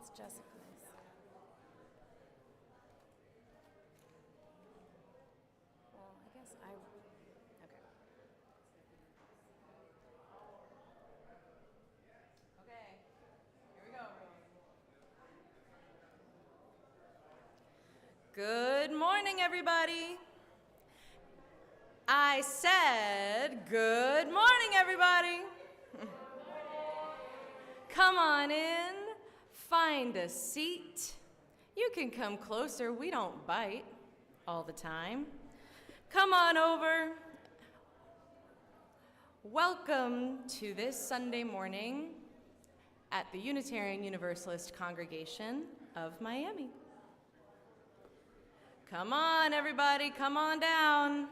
That's Jessica's. Well, I guess okay. Okay, here we go. Good morning, everybody. I said good morning, everybody. Come on in, find a seat. You can come closer, we don't bite all the time. Come on over. Welcome to this Sunday morning at the Unitarian Universalist congregation of Miami. Come on, everybody, come on down.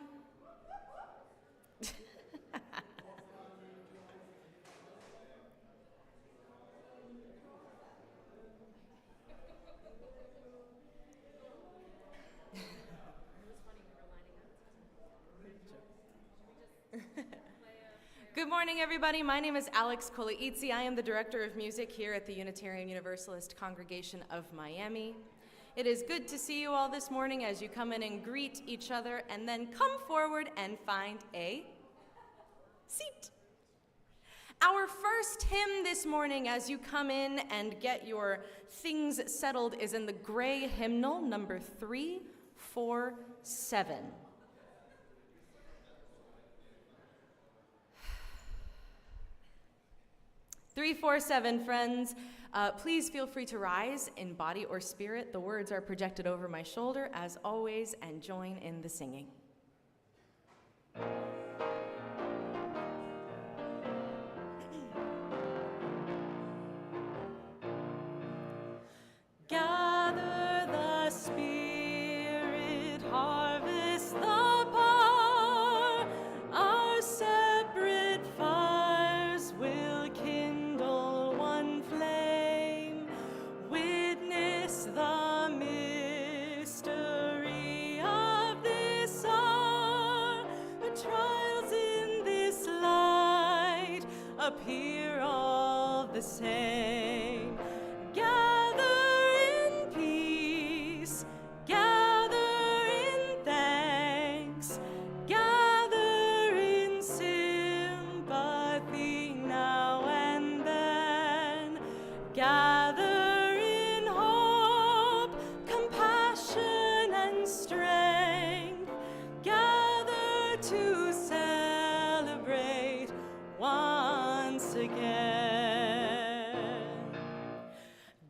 morning, everybody. My name is Alex Kolaitzi. I am the Director of Music here at the Unitarian Universalist Congregation of Miami. It is good to see you all this morning as you come in and greet each other and then come forward and find a seat. Our first hymn this morning as you come in and get your things settled is in the gray hymnal, number 347. 347, friends. Please feel free to rise in body or spirit. The words are projected over my shoulder, as always, and join in the singing. Gather the Spirit, harvest the power, our separate fires will kindle one flame. Witness the mystery of this hour, the trials in this light appear all the same. Gather in peace, gather in thanks, gather in sympathy now and then, gather in hope, compassion and strength, gather to celebrate once again.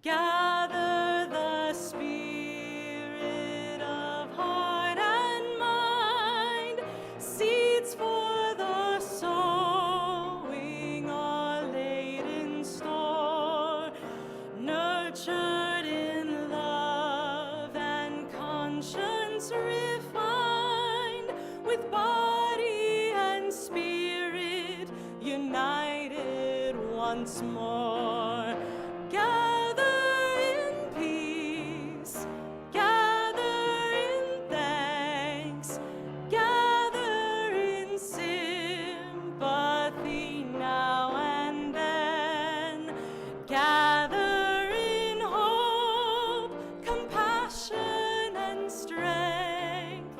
Gather the spirit of heart and mind, seeds for the sowing are laid in store, nurtured in love and conscience refined, with body and spirit united once more. Gather in peace, gather in thanks, gather in sympathy now and then, gather in hope, compassion and strength,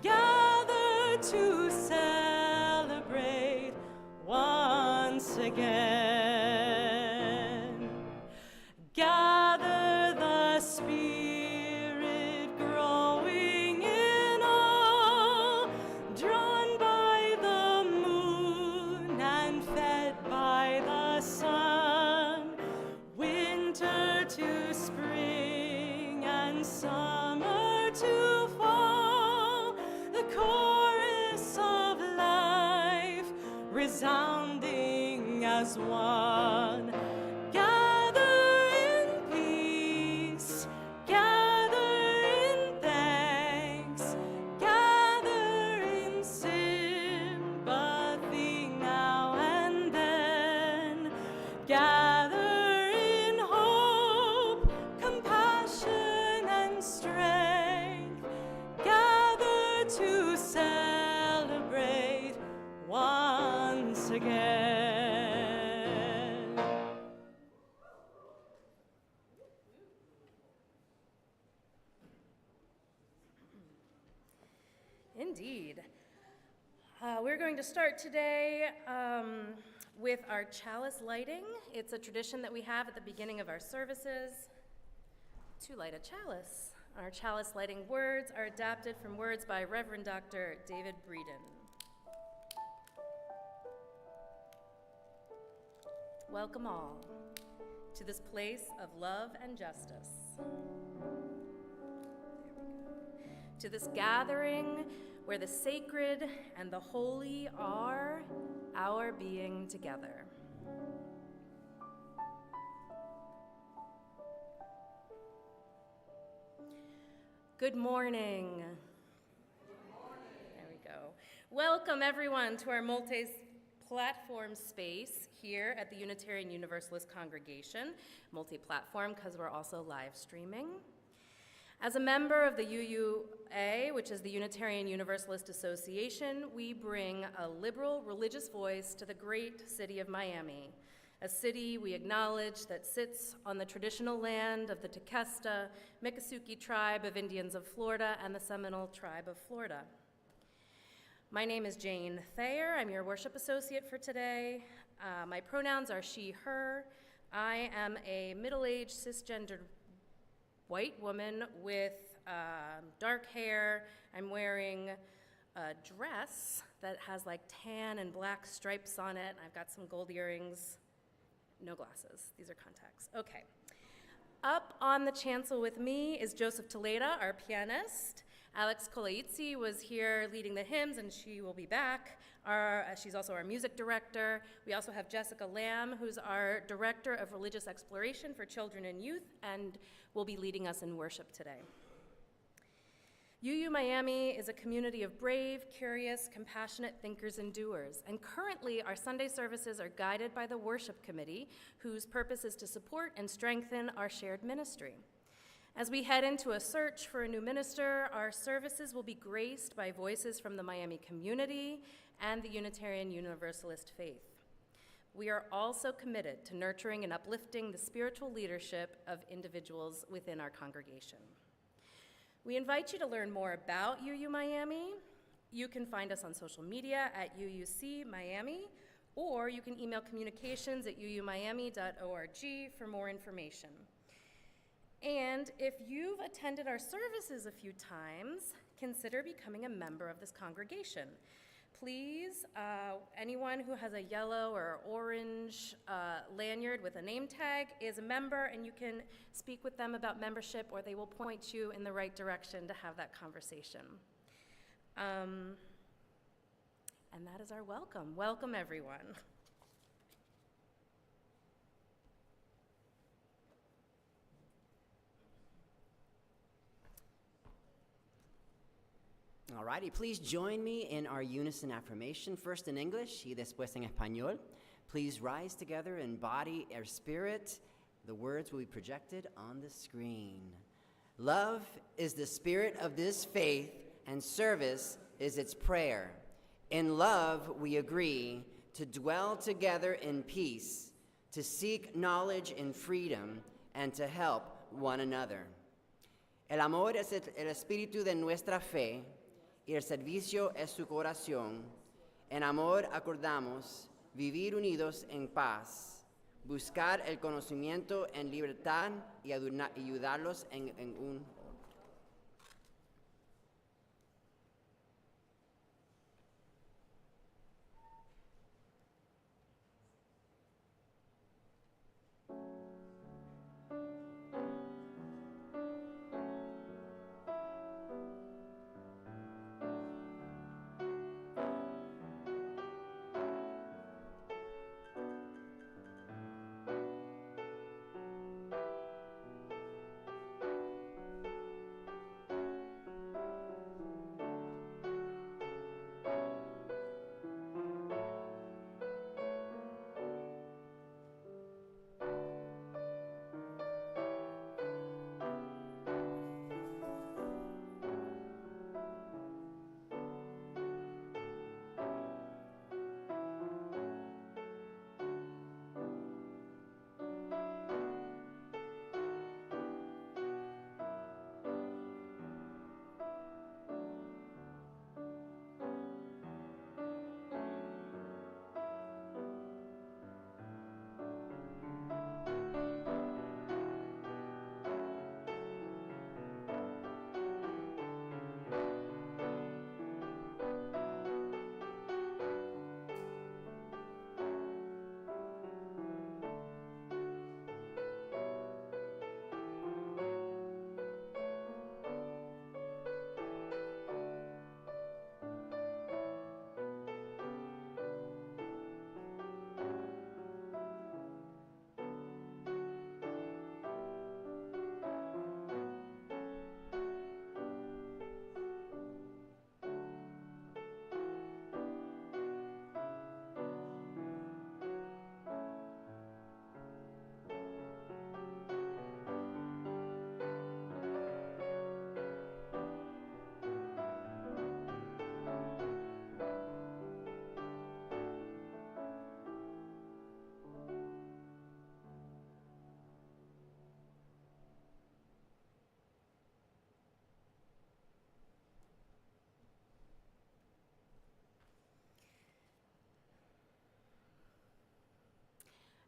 gather to celebrate once again. Gather the Spirit growing in all, drawn by the moon and fed by the sun, winter to spring and summer to fall, the chorus of life resounding as one. Gather in peace, gather in thanks, gather in sympathy now and then, gather in hope, compassion and strength, gather to celebrate once again. Indeed. We're going to start today with our chalice lighting. It's a tradition that we have at the beginning of our services to light a chalice. Our chalice lighting words are adapted from words by Reverend Dr. David Breeden. Welcome all to this place of love and justice. To this gathering where the sacred and the holy are our being together. Good morning. There we go. Welcome everyone to our multi-platform space here at the Unitarian Universalist Congregation. Multi-platform because we're also live streaming. As a member of the UUA, which is the Unitarian Universalist Association, we bring a liberal religious voice to the great city of Miami, a city we acknowledge that sits on the traditional land of the Tequesta, Miccosukee tribe of Indians of Florida and the Seminole tribe of Florida. My name is Jane Thayer. I'm your worship associate for today. My pronouns are she, her. I am a middle-aged, cisgendered white woman with dark hair. I'm wearing a dress that has like tan and black stripes on it. I've got some gold earrings, no glasses. These are contacts. Okay. Up on the chancel with me is Joseph Toledo, our pianist. Alex Kolaitsi was here leading the hymns, and she will be back. She's also our music director. We also have Jessica Lamb, who's our director of religious exploration for children and youth, and will be leading us in worship today. UUMiami is a community of brave, curious, compassionate thinkers and doers, and currently our Sunday services are guided by the worship committee, whose purpose is to support and strengthen our shared ministry. As we head into a search for a new minister, our services will be graced by voices from the Miami community and the Unitarian Universalist faith. We are also committed to nurturing and uplifting the spiritual leadership of individuals within our congregation. We invite you to learn more about UUMiami. You can find us on social media at UUCMiami, or you can email communications@uumiami.org for more information. And if you've attended our services a few times, consider becoming a member of this congregation. Please, anyone who has a yellow or orange lanyard with a name tag is a member, and you can speak with them about membership, or they will point you in the right direction to have that conversation. And that is our welcome. Welcome, everyone. Alrighty, please join me in our unison affirmation, first in English y después en español. Please rise together in body or spirit. The words will be projected on the screen. Love is the spirit of this faith, and service is its prayer. In love, we agree to dwell together in peace, to seek knowledge in freedom, and to help one another. El amor es el espíritu de nuestra fe, y el servicio es su corazón. En amor acordamos vivir unidos en paz, buscar el conocimiento en libertad y ayudarlos en un.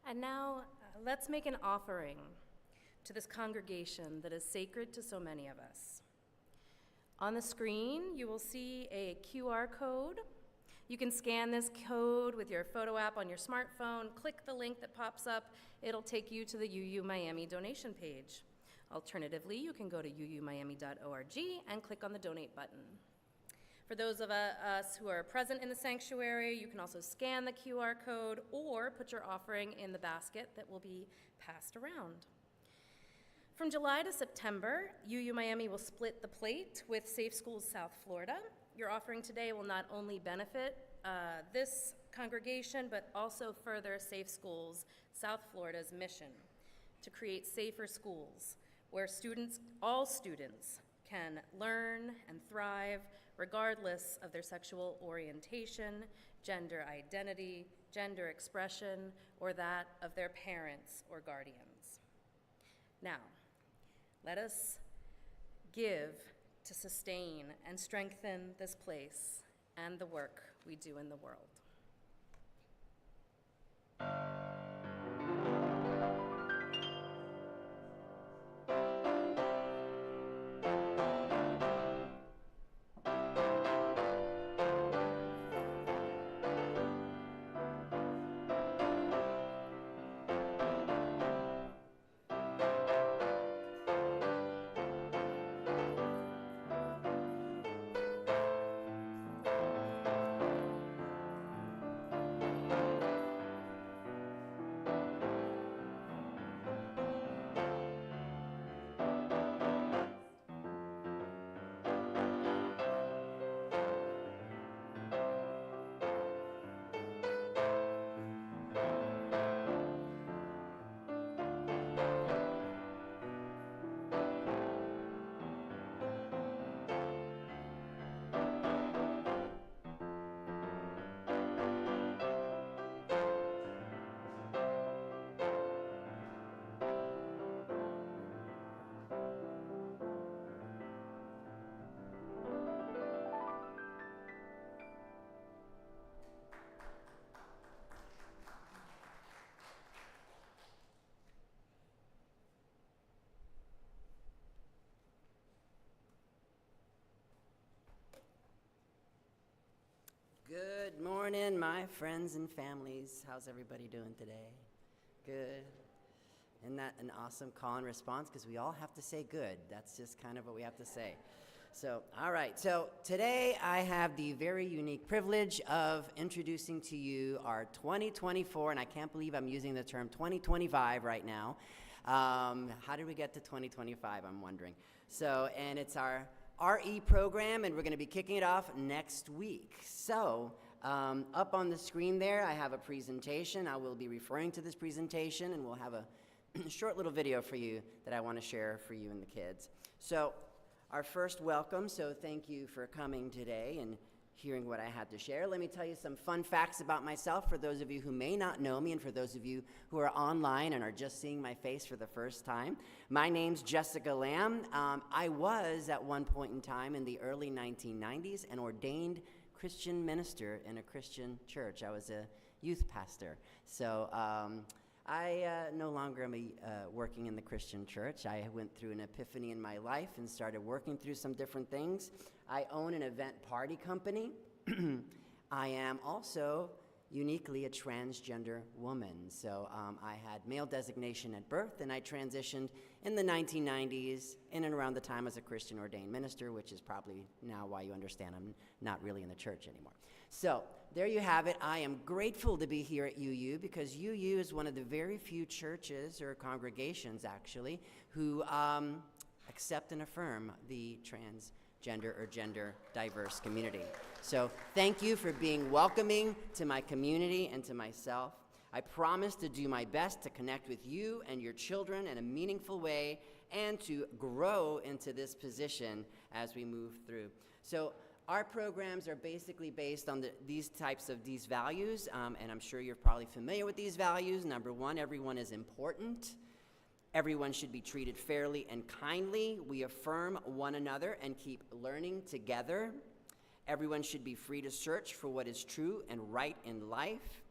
And now, let's make an offering to this congregation that is sacred to so many of us. On the screen, you will see a QR code. You can scan this code with your photo app on your smartphone, click the link that pops up, it'll take you to the UUMiami donation page. Alternatively, you can go to uumiami.org and click on the donate button. For those of us who are present in the sanctuary, you can also scan the QR code or put your offering in the basket that will be passed around. From July to September, UUMiami will split the plate with Safe Schools South Florida. Your offering today will not only benefit this congregation, but also further Safe Schools South Florida's mission to create safer schools where all students can learn and thrive regardless of their sexual orientation, gender identity, gender expression, or that of their parents or guardians. Now, let us give to sustain and strengthen this place and the work we do in the world. Good morning, my friends and families. How's everybody doing today? Good. Isn't that an awesome call and response? Because we all have to say good. That's just kind of what we have to say. So, all right. So today I have the very unique privilege of introducing to you our 2024, and I can't believe I'm using the term 2025 right now. How did we get to 2025, I'm wondering. So, and it's our RE program, and we're going to be kicking it off next week. So, up on the screen there, I have a presentation. I will be referring to this presentation, and we'll have a short little video for you that I want to share for you and the kids. So, our first welcome, so thank you for coming today and hearing what I had to share. Let me tell you some fun facts about myself for those of you who may not know me and for those of you who are online and are just seeing my face for the first time. My name's Jessica Lamb. I was, at one point in time in the early 1990s, an ordained Christian minister in a Christian church. I was a youth pastor. So I no longer am working in the Christian church. I went through an epiphany in my life and started working through some different things. I own an event party company. I am also uniquely a transgender woman. So I had male designation at birth, and I transitioned in the 1990s in and around the time as a Christian ordained minister, which is probably now why you understand I'm not really in the church anymore. So there you have it. I am grateful to be here at UU because UU is one of the very few churches or congregations, actually, who accept and affirm the transgender or gender diverse community. So thank you for being welcoming to my community and to myself. I promise to do my best to connect with you and your children in a meaningful way and to grow into this position as we move through. So our programs are basically based on these values, and I'm sure you're probably familiar with these values. Number one, everyone is important. Everyone should be treated fairly and kindly. We affirm one another and keep learning together. Everyone should be free to search for what is true and right in life.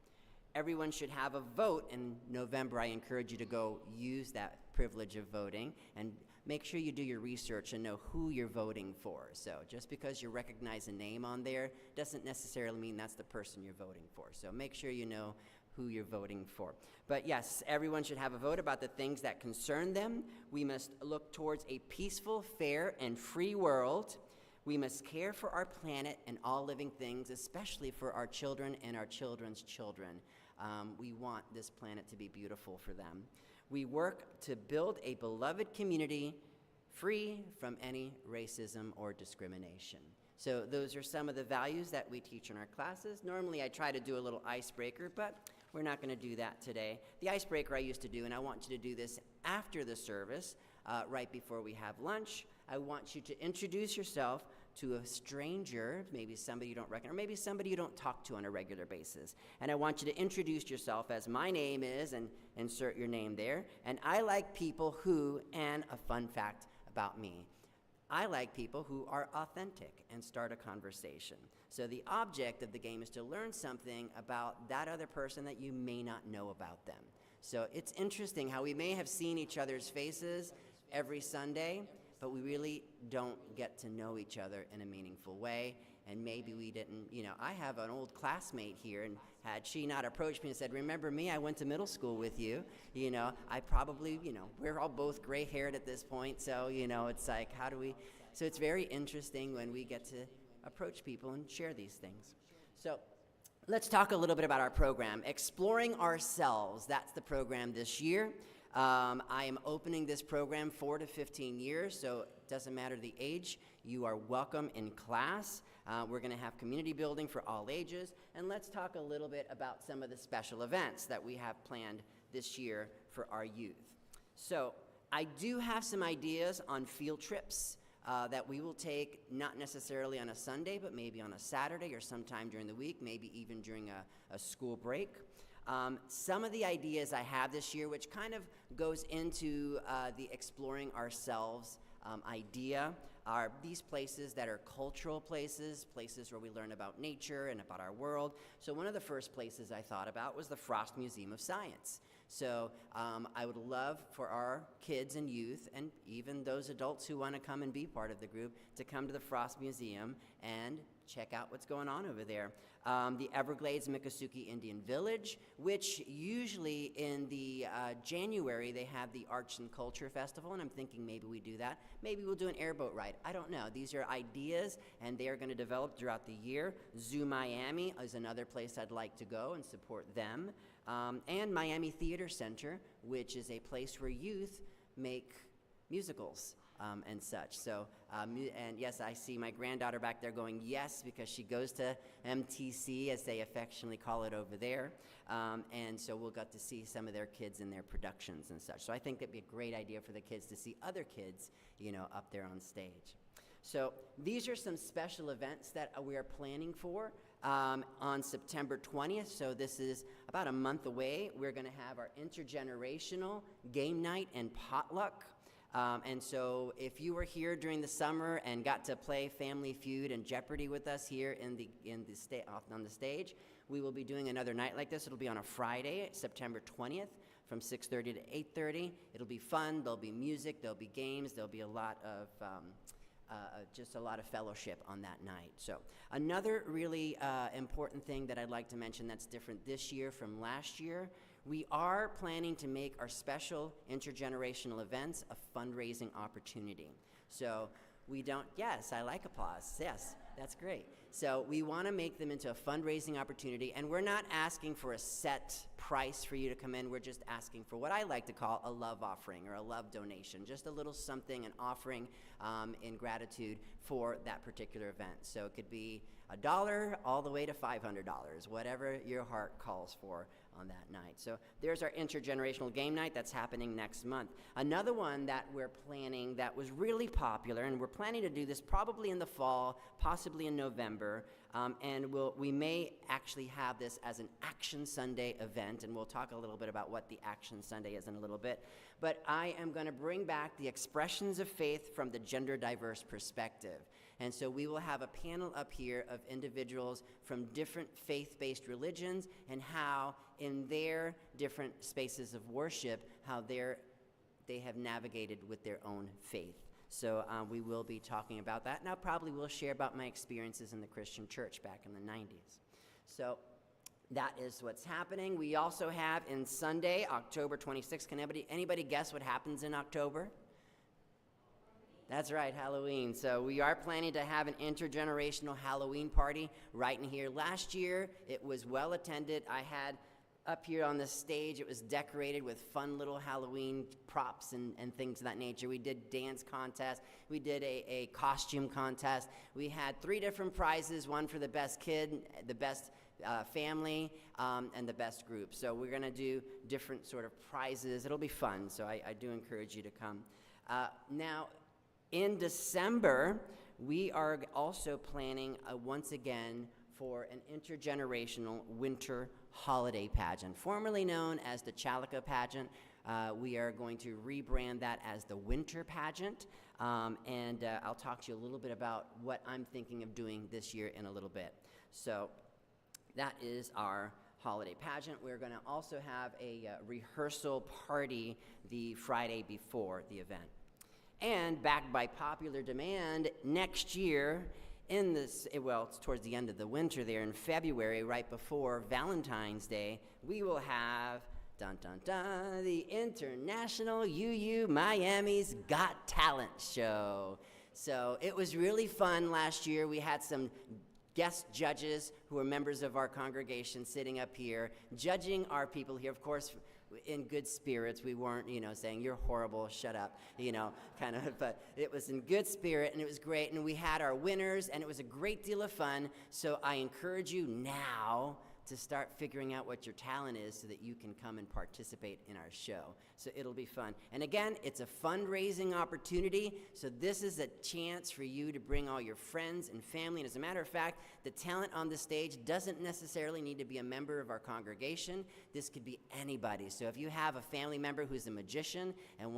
everyone should have a vote in November. I encourage you to go use that privilege of voting and make sure you do your research and know who you're voting for. So just because you recognize a name on there doesn't necessarily mean that's the person you're voting for. So make sure you know who you're voting for. But yes, everyone should have a vote about the things that concern them. We must look towards a peaceful, fair, and free world. We must care for our planet and all living things, especially for our children and our children's children. We want this planet to be beautiful for them. We work to build a beloved community free from any racism or discrimination. So those are some of the values that we teach in our classes. Normally I try to do a little icebreaker, but we're not going to do that today. The icebreaker I used to do, and I want you to do this after the service, right before we have lunch. I want you to introduce yourself to a stranger, maybe somebody you don't recognize, or maybe somebody you don't talk to on a regular basis. And I want you to introduce yourself as my name is, and insert your name there. And I like people who, and a fun fact about me, I like people who are authentic and start a conversation. So the object of the game is to learn something about that other person that you may not know about them. So it's interesting how we may have seen each other's faces every Sunday, but we really don't get to know each other in a meaningful way. And maybe we didn't, I have an old classmate here, and had she not approached me and said, remember me, I went to middle school with you, I probably, we're all both gray-haired at this point, so, it's like, how do we, so it's very interesting when we get to approach people and share these things. So let's talk a little bit about our program. Exploring Ourselves, that's the program this year. I am opening this program 4 to 15 years, so it doesn't matter the age. You are welcome in class. We're going to have community building for all ages. And let's talk a little bit about some of the special events that we have planned this year for our youth. So I do have some ideas on field trips that we will take, not necessarily on a Sunday, but maybe on a Saturday or sometime during the week, maybe even during a school break. Some of the ideas I have this year, which kind of goes into the exploring ourselves idea, are these places that are cultural places where we learn about nature and about our world. So one of the first places I thought about was the Frost Museum of Science. So I would love for our kids and youth, and even those adults who want to come and be part of the group, to come to the Frost Museum and check out what's going on over there. The Everglades Miccosukee Indian Village, which usually in the January they have the Arts and Culture Festival, and I'm thinking maybe we do that. Maybe we'll do an airboat ride. I don't know. These are ideas, and they are going to develop throughout the year. UUMiami is another place I'd like to go and support them. And Miami Theater Center, which is a place where youth make musicals. And such. So, and yes, I see my granddaughter back there going yes, because she goes to MTC, as they affectionately call it over there. And so we'll get to see some of their kids in their productions and such. So I think that'd be a great idea for the kids to see other kids, up there on stage. So these are some special events that we are planning for on September 20th. So this is about a month away. We're going to have our intergenerational game night and potluck. And so if you were here during the summer and got to play Family Feud and Jeopardy with us here on the stage, we will be doing another night like this. It'll be on a Friday, September 20th, from 6:30 to 8:30. It'll be fun. There'll be music. There'll be games. There'll be a lot of just a lot of fellowship on that night. So another really important thing that I'd like to mention that's different this year from last year, we are planning to make our special intergenerational events a fundraising opportunity. So we don't, yes, I like applause. Yes, that's great. So we want to make them into a fundraising opportunity, and we're not asking for a set price for you to come in. We're just asking for what I like to call a love offering or a love donation, just a little something, an offering in gratitude for that particular event. So it could be $1 all the way to $500, whatever your heart calls for on that night. So there's our intergenerational game night that's happening next month. Another one that we're planning that was really popular, and we're planning to do this probably in the fall, possibly in November, and we may actually have this as an Action Sunday event, and we'll talk a little bit about what the Action Sunday is in a little bit. But I am going to bring back the expressions of faith from the gender diverse perspective. And so we will have a panel up here of individuals from different faith-based religions and how in their different spaces of worship, how they have navigated with their own faith. So we will be talking about that, and I probably will share about my experiences in the Christian church back in the 90s. So that is what's happening. We also have in Sunday, October 26th, can anybody guess what happens in October? That's right, Halloween. So we are planning to have an intergenerational Halloween party right in here. Last year, it was well attended. I had up here on the stage, it was decorated with fun little Halloween props and things of that nature. We did dance contests. We did a costume contest. We had 3 different prizes, one for the best kid, the best family, and the best group. So we're going to do different sort of prizes. It'll be fun, so I do encourage you to come. Now, in December, we are also planning once again for an intergenerational winter holiday pageant, formerly known as the Chalaka pageant. We are going to rebrand that as the winter pageant, and I'll talk to you a little bit about what I'm thinking of doing this year in a little bit. So that is our holiday pageant. We're going to also have a rehearsal party the Friday before the event. And backed by popular demand, next year, it's towards the end of the winter there in February, right before Valentine's Day, we will have, dun dun dun, the International UUMiami's Got Talent show. So it was really fun last year. We had some guest judges who were members of our congregation sitting up here, judging our people here. Of course, in good spirits. We weren't, saying, you're horrible, shut up, kind of, but it was in good spirit, and it was great, and we had our winners, and it was a great deal of fun. So I encourage you now to start figuring out what your talent is so that you can come and participate in our show. So it'll be fun. And again, it's a fundraising opportunity, so this is a chance for you to bring all your friends and family. And as a matter of fact, the talent on the stage doesn't necessarily need to be a member of our congregation. This could be anybody. So if you have a family member who's a magician and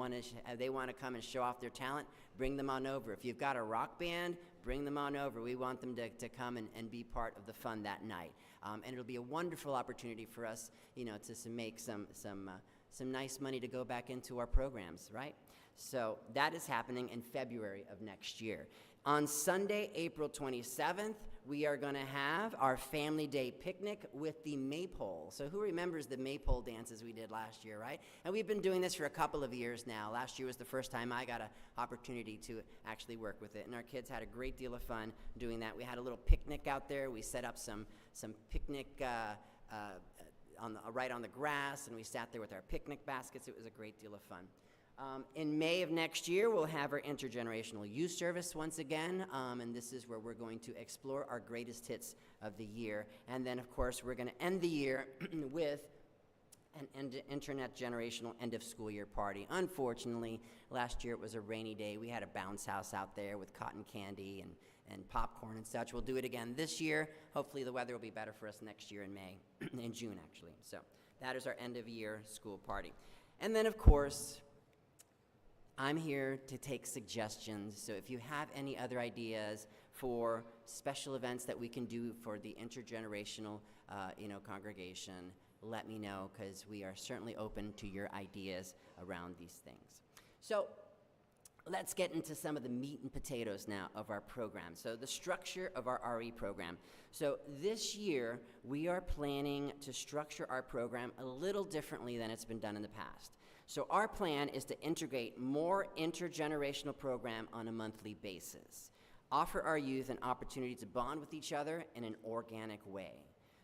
they want to come and show off their talent, bring them on over. If you've got a rock band, bring them on over. We want them to come and be part of the fun that night. And it'll be a wonderful opportunity for us, to make some nice money to go back into our programs, right? So that is happening in February of next year. On Sunday, April 27th, we are going to have our Family Day picnic with the maypole. So who remembers the maypole dances we did last year, right? And we've been doing this for a couple of years now. Last year was the first time I got an opportunity to actually work with it. And our kids had a great deal of fun doing that. We had a little picnic out there. We set up some picnic right on the grass, and we sat there with our picnic baskets. It was a great deal of fun. In May of next year, we'll have our intergenerational youth service once again, and this is where we're going to explore our greatest hits of the year. And then, of course, we're going to end the year with an intergenerational end-of-school year party. Unfortunately, last year it was a rainy day. We had a bounce house out there with cotton candy and popcorn and such. We'll do it again this year. Hopefully the weather will be better for us next year in May, in June, actually. So that is our end-of-year school party. And then, of course, I'm here to take suggestions, so if you have any other ideas for special events that we can do for the intergenerational, congregation, let me know, because we are certainly open to your ideas around these things. So let's get into some of the meat and potatoes now of our program. So the structure of our RE program. So this year, we are planning to structure our program a little differently than it's been done in the past. So our plan is to integrate more intergenerational program on a monthly basis, offer our youth an opportunity to bond with each other in an organic way.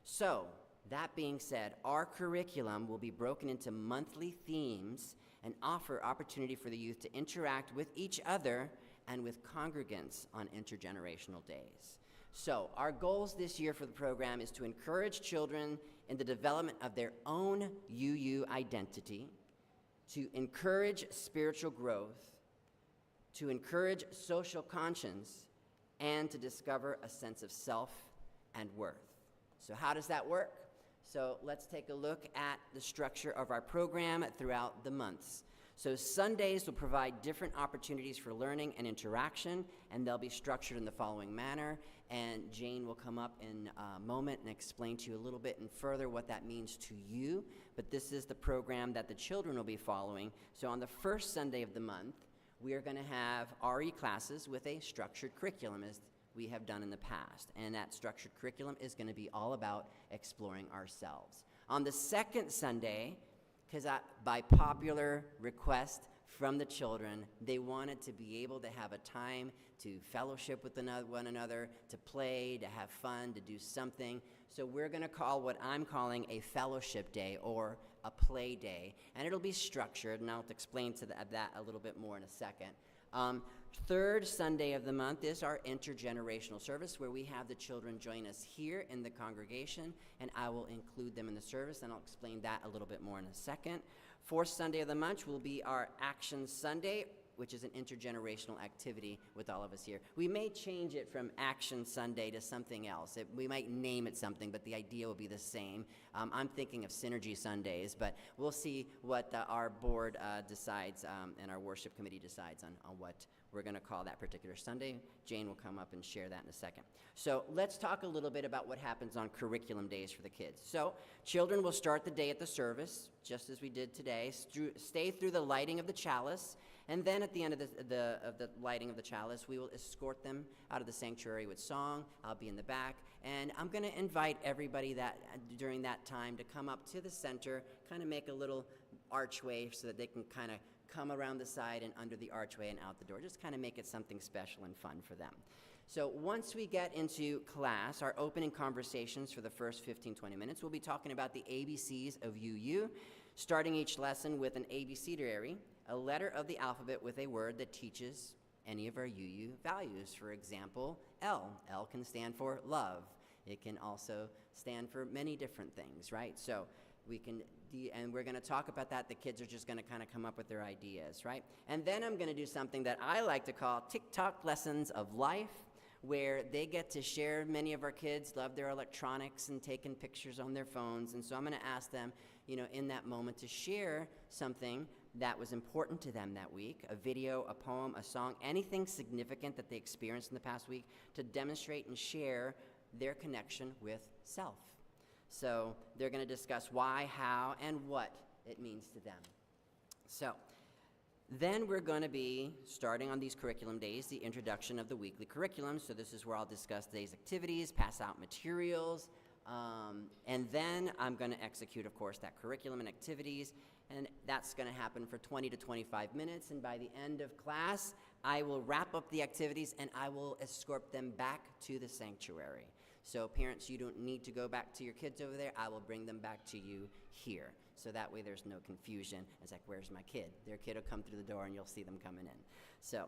So that being said, our curriculum will be broken into monthly themes and offer opportunity for the youth to interact with each other and with congregants on intergenerational days. So our goals this year for the program is to encourage children in the development of their own UU identity, to encourage spiritual growth, to encourage social conscience, and to discover a sense of self and worth. So how does that work? So let's take a look at the structure of our program throughout the months. So Sundays will provide different opportunities for learning and interaction, and they'll be structured in the following manner. And Jane will come up in a moment and explain to you a little bit and further what that means to you. But this is the program that the children will be following. So on the first Sunday of the month, we are going to have RE classes with a structured curriculum, as we have done in the past. And that structured curriculum is going to be all about exploring ourselves. On the second Sunday, because by popular request from the children, they wanted to be able to have a time to fellowship with one another, to play, to have fun, to do something. So we're going to call what I'm calling a fellowship day or a play day, and it'll be structured, and I'll explain to that a little bit more in a second. Third Sunday of the month is our intergenerational service, where we have the children join us here in the congregation, and I will include them in the service, and I'll explain that a little bit more in a second. Fourth Sunday of the month will be our Action Sunday, which is an intergenerational activity with all of us here. We may change it from Action Sunday to something else. We might name it something, but the idea will be the same. I'm thinking of Synergy Sundays, but we'll see what our board decides and our worship committee decides on what we're going to call that particular Sunday. Jane will come up and share that in a second. So let's talk a little bit about what happens on curriculum days for the kids. So children will start the day at the service, just as we did today, stay through the lighting of the chalice, and then at the end of the lighting of the chalice, we will escort them out of the sanctuary with song. I'll be in the back, and I'm going to invite everybody that during that time to come up to the center, kind of make a little archway so that they can kind of come around the side and under the archway and out the door. Just kind of make it something special and fun for them. So once we get into class, our opening conversations for the first 15-20 minutes, we'll be talking about the ABCs of UU, starting each lesson with an abecedary, a letter of the alphabet with a word that teaches any of our UU values. For example, L. L can stand for love. It can also stand for many different things, right? So we can, and we're going to talk about that. The kids are just going to kind of come up with their ideas, right? And then I'm going to do something that I like to call TikTok lessons of life, where they get to share. Many of our kids love their electronics and taking pictures on their phones, and so I'm going to ask them, in that moment to share something that was important to them that week, a video, a poem, a song, anything significant that they experienced in the past week, to demonstrate and share their connection with self. So they're going to discuss why, how, and what it means to them. So then we're going to be starting on these curriculum days, the introduction of the weekly curriculum. So this is where I'll discuss today's activities, pass out materials, and then I'm going to execute, of course, that curriculum and activities, and that's going to happen for 20 to 25 minutes, and by the end of class, I will wrap up the activities, and I will escort them back to the sanctuary. So parents, you don't need to go back to your kids over there. I will bring them back to you here. So that way there's no confusion. It's like, where's my kid? Their kid will come through the door, and you'll see them coming in. So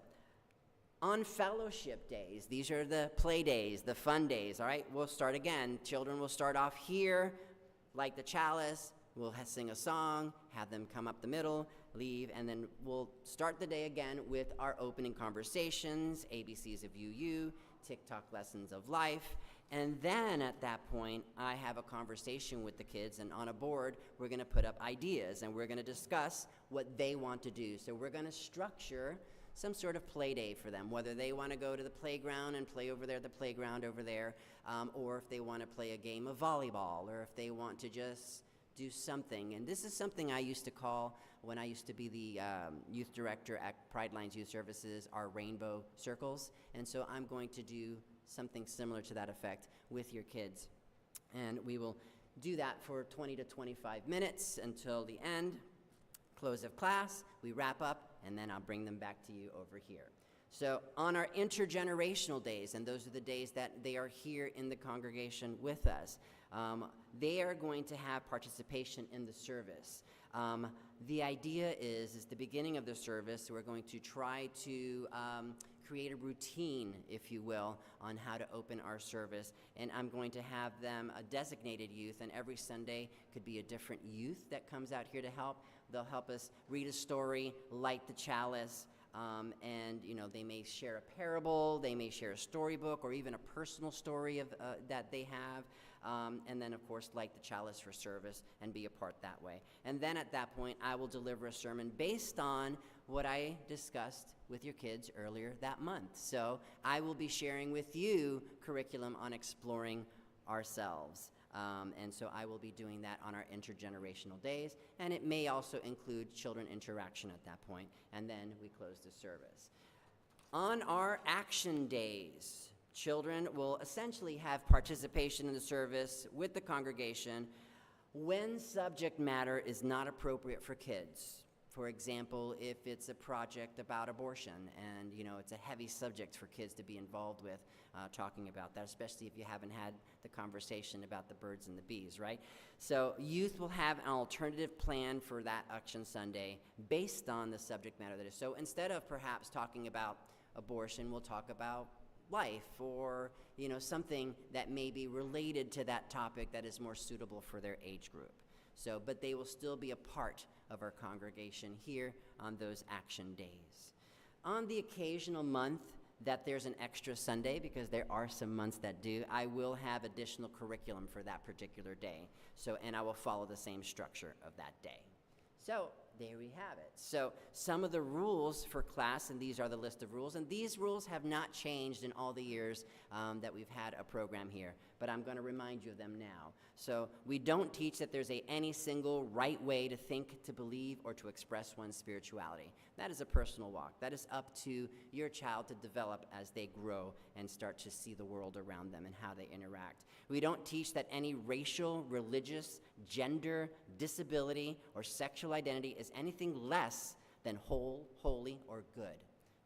on fellowship days, these are the play days, the fun days, all right? We'll start again. Children will start off here, light the chalice. We'll sing a song, have them come up the middle, leave, and then we'll start the day again with our opening conversations, ABCs of UU, TikTok lessons of life. And then at that point, I have a conversation with the kids, and on a board, we're going to put up ideas, and we're going to discuss what they want to do. So we're going to structure some sort of play day for them, whether they want to go to the playground and play over there, the playground over there, or if they want to play a game of volleyball, or if they want to just do something. And this is something I used to call, when I used to be the youth director at Pride Lines Youth Services, our rainbow circles. And so I'm going to do something similar to that effect with your kids. And we will do that for 20 to 25 minutes until the end, close of class, we wrap up, and then I'll bring them back to you over here. So on our intergenerational days, and those are the days that they are here in the congregation with us, they are going to have participation in the service. The idea is the beginning of the service, we're going to try to create a routine, if you will, on how to open our service. And I'm going to have them a designated youth, and every Sunday could be a different youth that comes out here to help. They'll help us read a story, light the chalice, and they may share a parable, they may share a storybook, or even a personal story of that they have. and then, of course, light the chalice for service and be a part that way. And then at that point, I will deliver a sermon based on what I discussed with your kids earlier that month. So I will be sharing with you curriculum on exploring ourselves. And so I will be doing that on our intergenerational days, and it may also include children interaction at that point, and then we close the service. On our action days, children will essentially have participation in the service with the congregation when subject matter is not appropriate for kids. For example, if it's a project about abortion and, it's a heavy subject for kids to be involved with, talking about that, especially if you haven't had the conversation about the birds and the bees, right? So youth will have an alternative plan for that Action Sunday based on the subject matter that is. So instead of perhaps talking about abortion, we'll talk about life or, something that may be related to that topic that is more suitable for their age group. So, but they will still be a part of our congregation here on those action days. On the occasional month that there's an extra Sunday, because there are some months that do, I will have additional curriculum for that particular day. So, and I will follow the same structure of that day. So, there we have it. So, some of the rules for class, and these are the list of rules, and these rules have not changed in all the years that we've had a program here, but I'm going to remind you of them now. So, we don't teach that there's any single right way to think, to believe, or to express one's spirituality. That is a personal walk. That is up to your child to develop as they grow and start to see the world around them and how they interact. We don't teach that any racial, religious, gender, disability, or sexual identity is anything less than whole, holy, or good.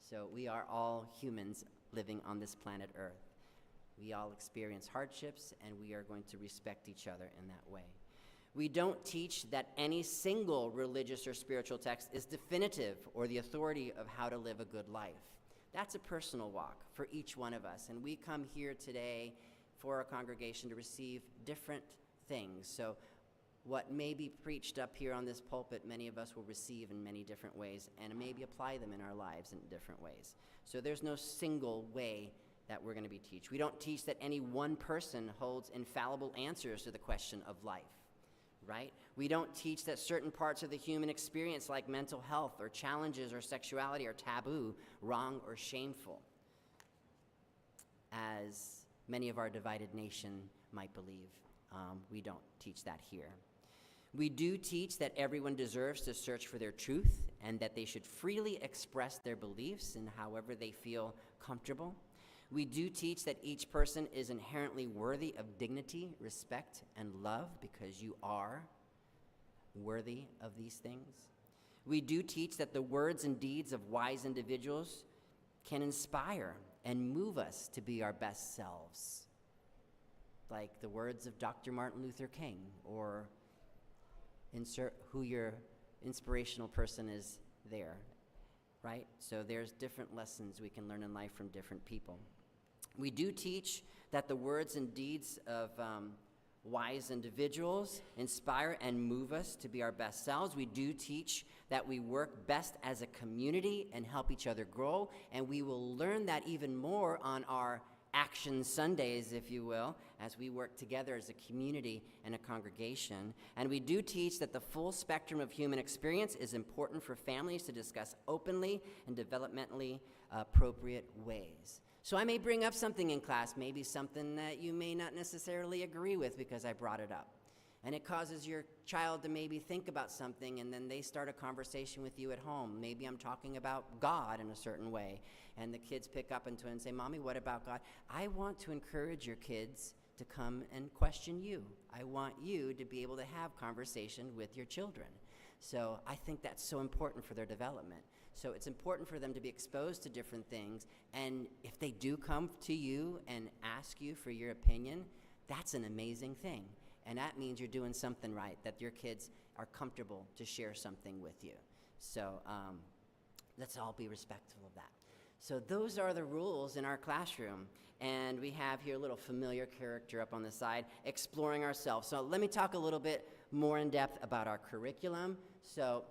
So we are all humans living on this planet Earth. We all experience hardships, and we are going to respect each other in that way. We don't teach that any single religious or spiritual text is definitive or the authority of how to live a good life. That's a personal walk for each one of us, and we come here today for our congregation to receive different things. So what may be preached up here on this pulpit, many of us will receive in many different ways and maybe apply them in our lives in different ways. So there's no single way that we're going to be teach. We don't teach that any one person holds infallible answers to the question of life, right? We don't teach that certain parts of the human experience like mental health or challenges or sexuality are taboo, wrong, or shameful, as many of our divided nation might believe. We don't teach that here. We do teach that everyone deserves to search for their truth and that they should freely express their beliefs in however they feel comfortable. We do teach that each person is inherently worthy of dignity, respect, and love because you are worthy of these things. We do teach that the words and deeds of wise individuals can inspire and move us to be our best selves, like the words of Dr. Martin Luther King, or insert who your inspirational person is there, right? So there's different lessons we can learn in life from different people. We do teach that the words and deeds of wise individuals inspire and move us to be our best selves. We do teach that we work best as a community and help each other grow, and we will learn that even more on our Action Sundays, if you will, as we work together as a community and a congregation. And we do teach that the full spectrum of human experience is important for families to discuss openly in developmentally appropriate ways. So I may bring up something in class, maybe something that you may not necessarily agree with because I brought it up. And it causes your child to maybe think about something, and then they start a conversation with you at home. Maybe I'm talking about God in a certain way, and the kids pick up into it and say, Mommy, what about God? I want to encourage your kids to come and question you. I want you to be able to have conversation with your children. So I think that's so important for their development. So it's important for them to be exposed to different things, and if they do come to you and ask you for your opinion, that's an amazing thing. And that means you're doing something right, that your kids are comfortable to share something with you. So let's all be respectful of that. So those are the rules in our classroom. And we have here a little familiar character up on the side, exploring ourselves. So let me talk a little bit more in depth about our curriculum. So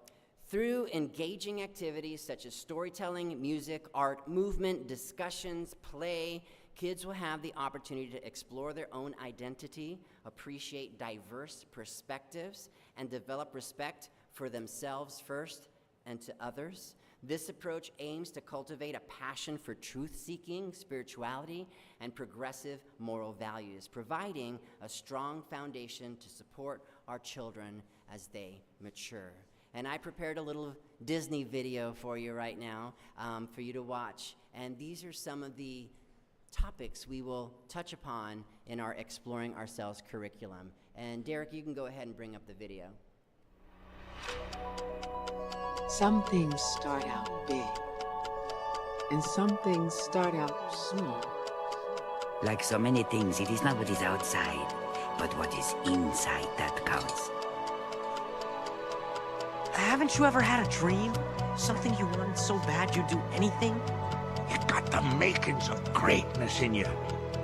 through engaging activities such as storytelling, music, art, movement, discussions, play, Kids will have the opportunity to explore their own identity, appreciate diverse perspectives, and develop respect for themselves first and to others. This approach aims to cultivate a passion for truth-seeking, spirituality, and progressive moral values, providing a strong foundation to support our children as they mature. And I prepared a little Disney video for you right now for you to watch. And these are some of the topics we will touch upon in our Exploring Ourselves curriculum. And Derek, you can go ahead and bring up the video. Some things start out big, and some things start out small. Like so many things, it is not what is outside, but what is inside that counts. Haven't you ever had a dream? Something you wanted so bad you'd do anything? You got the makings of greatness in you.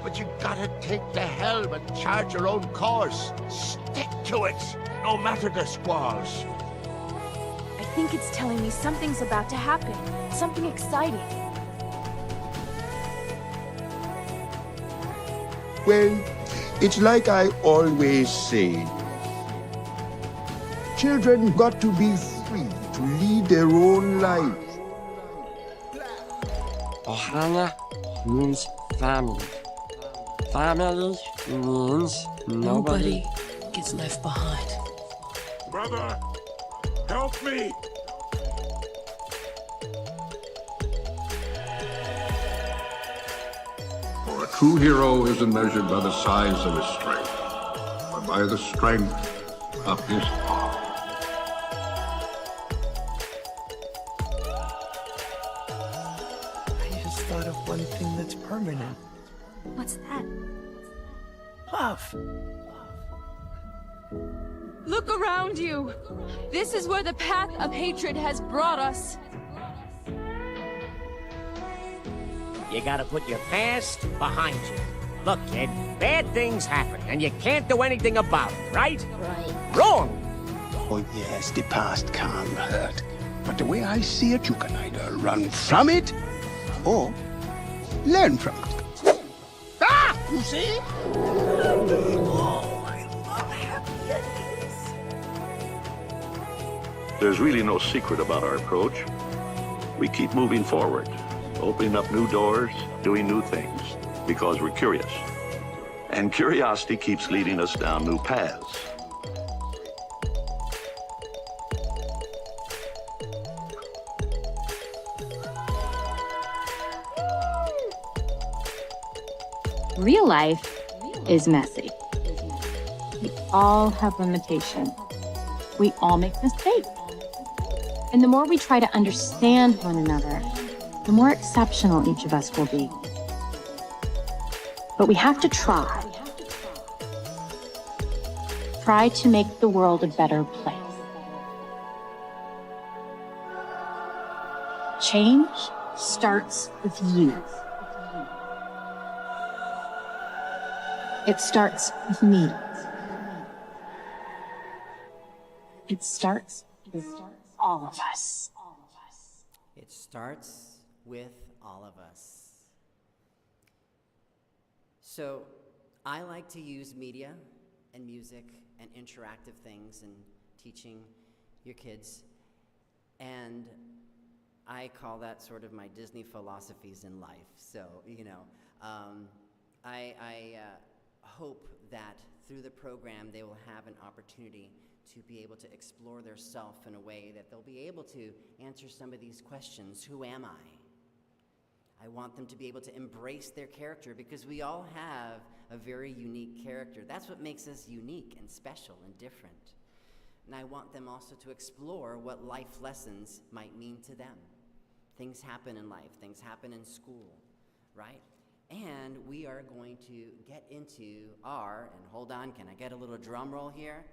But you gotta take the helm and charge your own course. Stick to it, no matter the squalls. I think it's telling me something's about to happen. Something exciting. Well, it's like I always say. Children got to be free to lead their own lives. Ohana means family. Family means nobody gets left behind. Brother, help me! For a true hero isn't measured by the size of his strength, but by the strength of his heart. I just thought of one thing that's permanent. What's that? Love. Look around you. This is where the path of hatred has brought us. You gotta put your past behind you. Look, kid, bad things happen, and you can't do anything about it, right? Right. Wrong! Oh yes, the past can hurt. But the way I see it, you can either run from it, or learn from it. Ah! You see? There's really no secret about our approach. We keep moving forward, opening up new doors, doing new things, because we're curious. And curiosity keeps leading us down new paths. Real life is messy. We all have limitations. We all make mistakes. And the more we try to understand one another, the more exceptional each of us will be. But we have to try. Try to make the world a better place. Change starts with you. It starts with me. It starts with all of us. It starts with all of us. So, I like to use media and music and interactive things in teaching your kids. And I call that sort of my Disney philosophies in life. So, I hope that through the program they will have an opportunity to be able to explore their self in a way that they'll be able to answer some of these questions. Who am I? I want them to be able to embrace their character, because we all have a very unique character. That's what makes us unique and special and different. And I want them also to explore what life lessons might mean to them. Things happen in life, things happen in school, right? And we are going to get into our, and hold on, can I get a little drum roll here?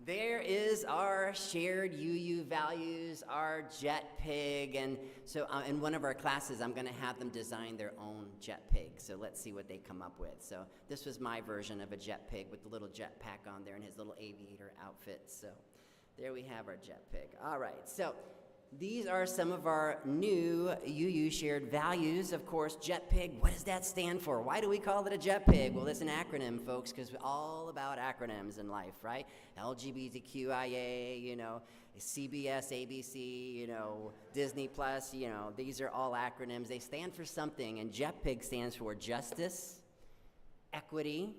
There is is our shared UU values, our jet pig, and so in one of our classes, I'm going to have them design their own jet pig. So let's see what they come up with. So this was my version of a jet pig with the little jet pack on there and his little aviator outfit. So there we have our jet pig. All right, so these are some of our new UU shared values. Of course, jet pig, what does that stand for? Why do we call it a jet pig? Well, it's an acronym, folks, because we're all about acronyms in life, right? LGBTQIA, you know, CBS, ABC, you know, Disney Plus, you know, these are all acronyms. They stand for something, and jet pig stands for justice, equity,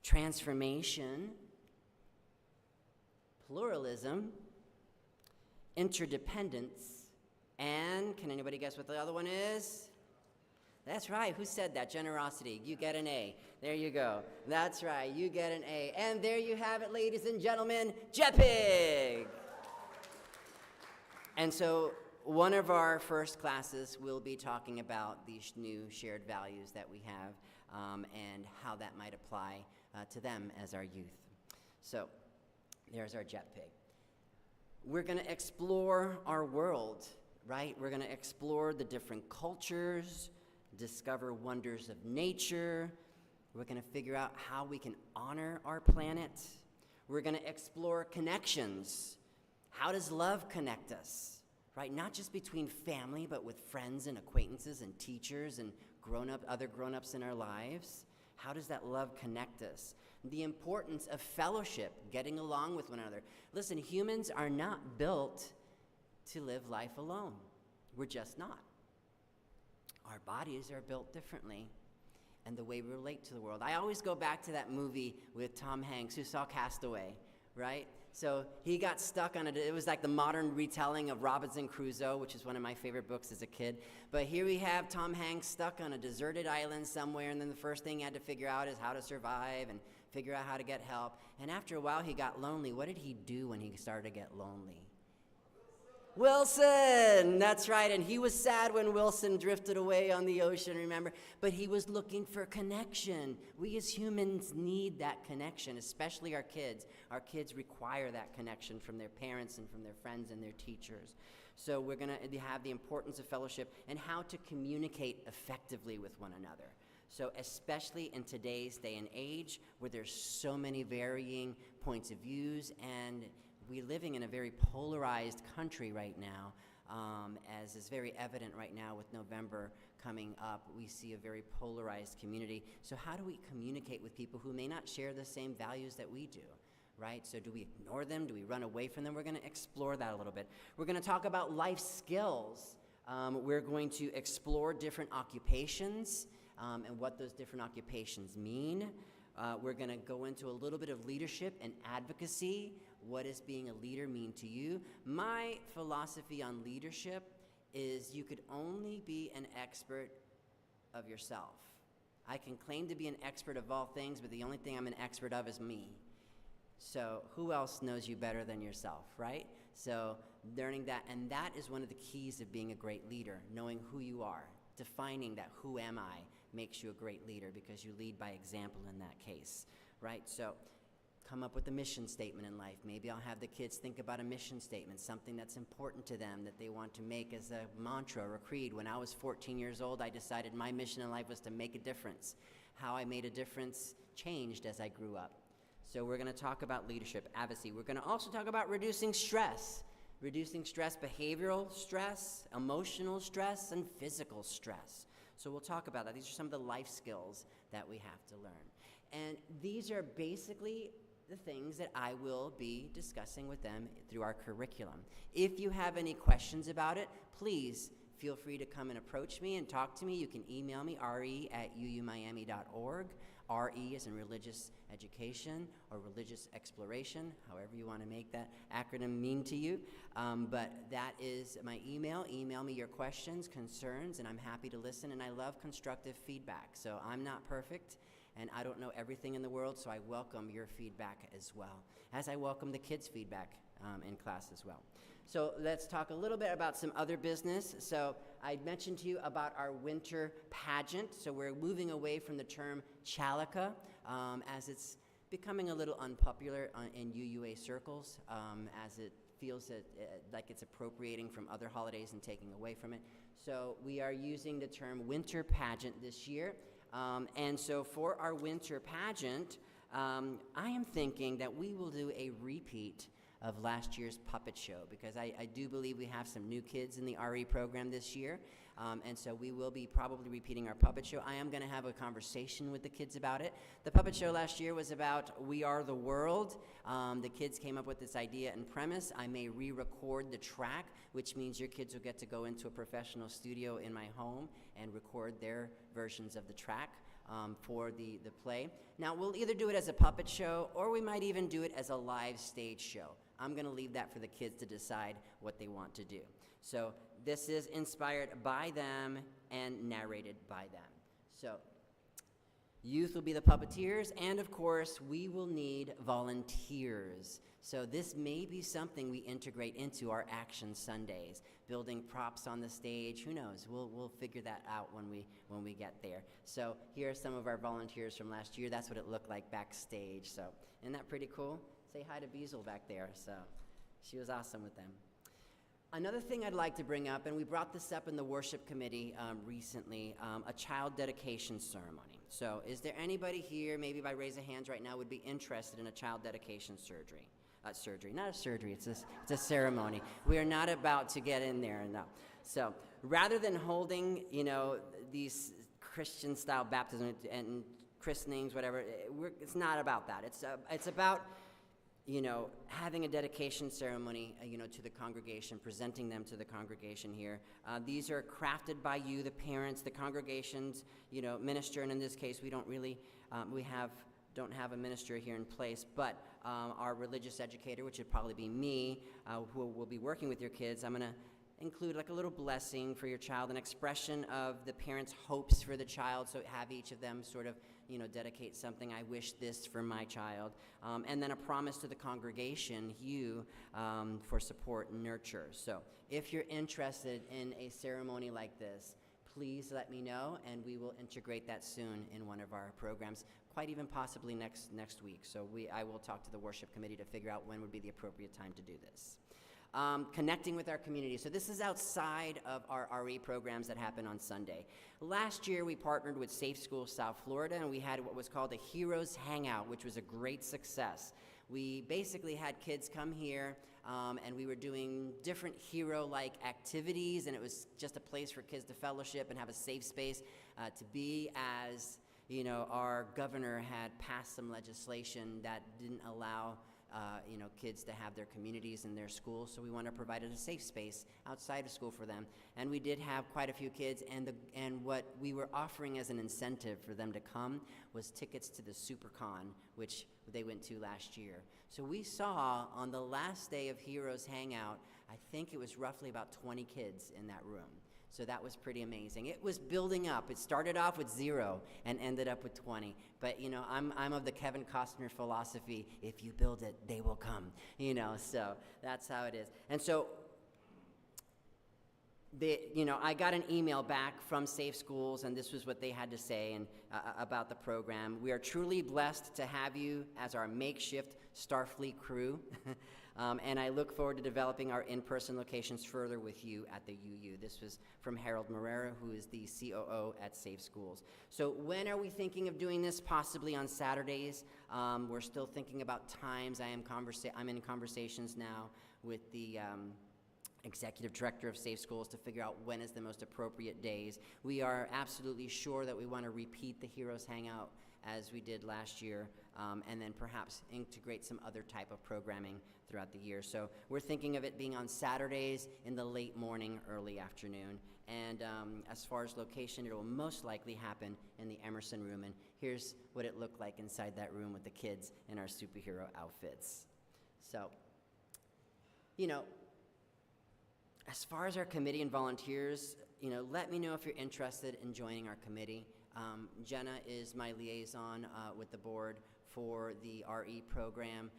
transformation, pluralism, interdependence, and can anybody guess what the other one is? That's right. Who said that? Generosity. You get an A. There you go. That's right. You get an A. And there you have it, ladies and gentlemen, Jet Pig. And so one of our first classes will be talking about these new shared values that we have and how that might apply to them as our youth. So there's our Jet Pig. We're going to explore our world, right? We're going to explore the different cultures, discover wonders of nature. We're going to figure out how we can honor our planet. We're going to explore connections. How does love connect us, right? Not just between family, but with friends and acquaintances and teachers and other grown-ups in our lives. How does that love connect us? The importance of fellowship, getting along with one another. Listen, humans are not built to live life alone. We're just not. Our bodies are built differently, and the way we relate to the world. I always go back to that movie with Tom Hanks, who saw Castaway, right? So he got stuck on it. It was like the modern retelling of Robinson Crusoe, which is one of my favorite books as a kid. But here we have Tom Hanks stuck on a deserted island somewhere, and then the first thing he had to figure out is how to survive and figure out how to get help. And after a while, he got lonely. What did he do when he started to get lonely? Wilson! That's right. And he was sad when Wilson drifted away on the ocean, remember? But he was looking for connection. We as humans need that connection, especially our kids. Our kids require that connection from their parents and from their friends and their teachers. So we're going to have the importance of fellowship and how to communicate effectively with one another. So especially in today's day and age where there's so many varying points of views, and we're living in a very polarized country right now, as is very evident right now with November coming up. We see a very polarized community. So how do we communicate with people who may not share the same values that we do? Right? So do we ignore them? Do we run away from them? We're going to explore that a little bit. We're going to talk about life skills. We're going to explore different occupations and what those different occupations mean. We're going to go into a little bit of leadership and advocacy. What does being a leader mean to you? My philosophy on leadership is you could only be an expert of yourself. I can claim to be an expert of all things, but the only thing I'm an expert of is me. So who else knows you better than yourself, right? So learning that, and that is one of the keys of being a great leader, knowing who you are, defining that who am I makes you a great leader because you lead by example in that case, right? So come up with a mission statement in life. Maybe I'll have the kids think about a mission statement, something that's important to them that they want to make as a mantra or a creed. When I was 14 years old, I decided my mission in life was to make a difference. How I made a difference changed as I grew up. So we're going to talk about leadership, advocacy. We're going to also talk about reducing stress, behavioral stress, emotional stress, and physical stress. So we'll talk about that. These are some of the life skills that we have to learn. And these are basically the things that I will be discussing with them through our curriculum. If you have any questions about it, please feel free to come and approach me and talk to me. You can email me, re@uumiami.org. RE is in religious education or religious exploration, however you want to make that acronym mean to you. But that is my email. Email me your questions, concerns, and I'm happy to listen. And I love constructive feedback. So I'm not perfect, and I don't know everything in the world, so I welcome your feedback as well, as I welcome the kids' feedback in class as well. So let's talk a little bit about some other business. So I mentioned to you about our winter pageant. So we're moving away from the term Chalaka, as it's becoming a little unpopular in UUA circles, as it feels that, like it's appropriating from other holidays and taking away from it. So we are using the term winter pageant this year. And so for our winter pageant, I am thinking that we will do a repeat of last year's puppet show, because I do believe we have some new kids in the RE program this year. And so we will be probably repeating our puppet show. I am going to have a conversation with the kids about it. The puppet show last year was about We Are the World. The kids came up with this idea and premise. I may re-record the track, which means your kids will get to go into a professional studio in my home and record their versions of the track for the play. Now, we'll either do it as a puppet show, or we might even do it as a live stage show. I'm going to leave that for the kids to decide what they want to do. So this is inspired by them and narrated by them. So youth will be the puppeteers, and of course, we will need volunteers. So this may be something we integrate into our Action Sundays, building props on the stage. Who knows? We'll figure that out when we get there. So here are some of our volunteers from last year. That's what it looked like backstage. So isn't that pretty cool? Say hi to Beazle back there. So she was awesome with them. Another thing I'd like to bring up, and we brought this up in the worship committee recently, a child dedication ceremony. So is there anybody here, maybe by raise of hands right now, would be interested in a child dedication surgery? Not a surgery, it's a ceremony. We are not about to get in there, no. So rather than holding, these Christian-style baptism and christenings, whatever, it's not about that. It's about having a dedication ceremony, to the congregation, presenting them to the congregation here. These are crafted by you, the parents, the congregation's, minister, and in this case, we don't really, don't have a minister here in place, but our religious educator, which would probably be me, who will be working with your kids. I'm going to include like a little blessing for your child, an expression of the parents' hopes for the child, so have each of them sort of, dedicate something. I wish this for my child. And then a promise to the congregation, for support and nurture. So if you're interested in a ceremony like this, please let me know, and we will integrate that soon in one of our programs, quite even possibly next week. So I will talk to the worship committee to figure out when would be the appropriate time to do this. Connecting with our community. So this is outside of our RE programs that happen on Sunday. Last year, we partnered with Safe Schools South Florida, and we had what was called a Heroes Hangout, which was a great success. We basically had kids come here, and we were doing different hero-like activities, and it was just a place for kids to fellowship and have a safe space to be, as our governor had passed some legislation that didn't allow kids to have their communities in their schools, so we want to provide a safe space outside of school for them. And we did have quite a few kids, and what we were offering as an incentive for them to come was tickets to the SuperCon, which they went to last year. So we saw on the last day of Heroes Hangout, I think it was roughly about 20 kids in that room. So that was pretty amazing. It was building up. It started off with 0 and ended up with 20. But I'm of the Kevin Costner philosophy: if you build it, they will come. So that's how it is. And so I got an email back from Safe Schools, and this was what they had to say about the program. We are truly blessed to have you as our makeshift Starfleet crew. And I look forward to developing our in-person locations further with you at the UU. This was from Harold Morera, who is the COO at Safe Schools. So when are we thinking of doing this? Possibly on Saturdays. We're still thinking about times. I'm in conversations now with the executive director of Safe Schools to figure out when is the most appropriate days. We are absolutely sure that we want to repeat the Heroes Hangout as we did last year, and then perhaps integrate some other type of programming throughout the year. So we're thinking of it being on Saturdays in the late morning, early afternoon. And as far as location, it will most likely happen in the Emerson room. And here's what it looked like inside that room with the kids in our superhero outfits. So, as far as our committee and volunteers, let me know if you're interested in joining our committee. Jenna is my liaison with the board for the RE program.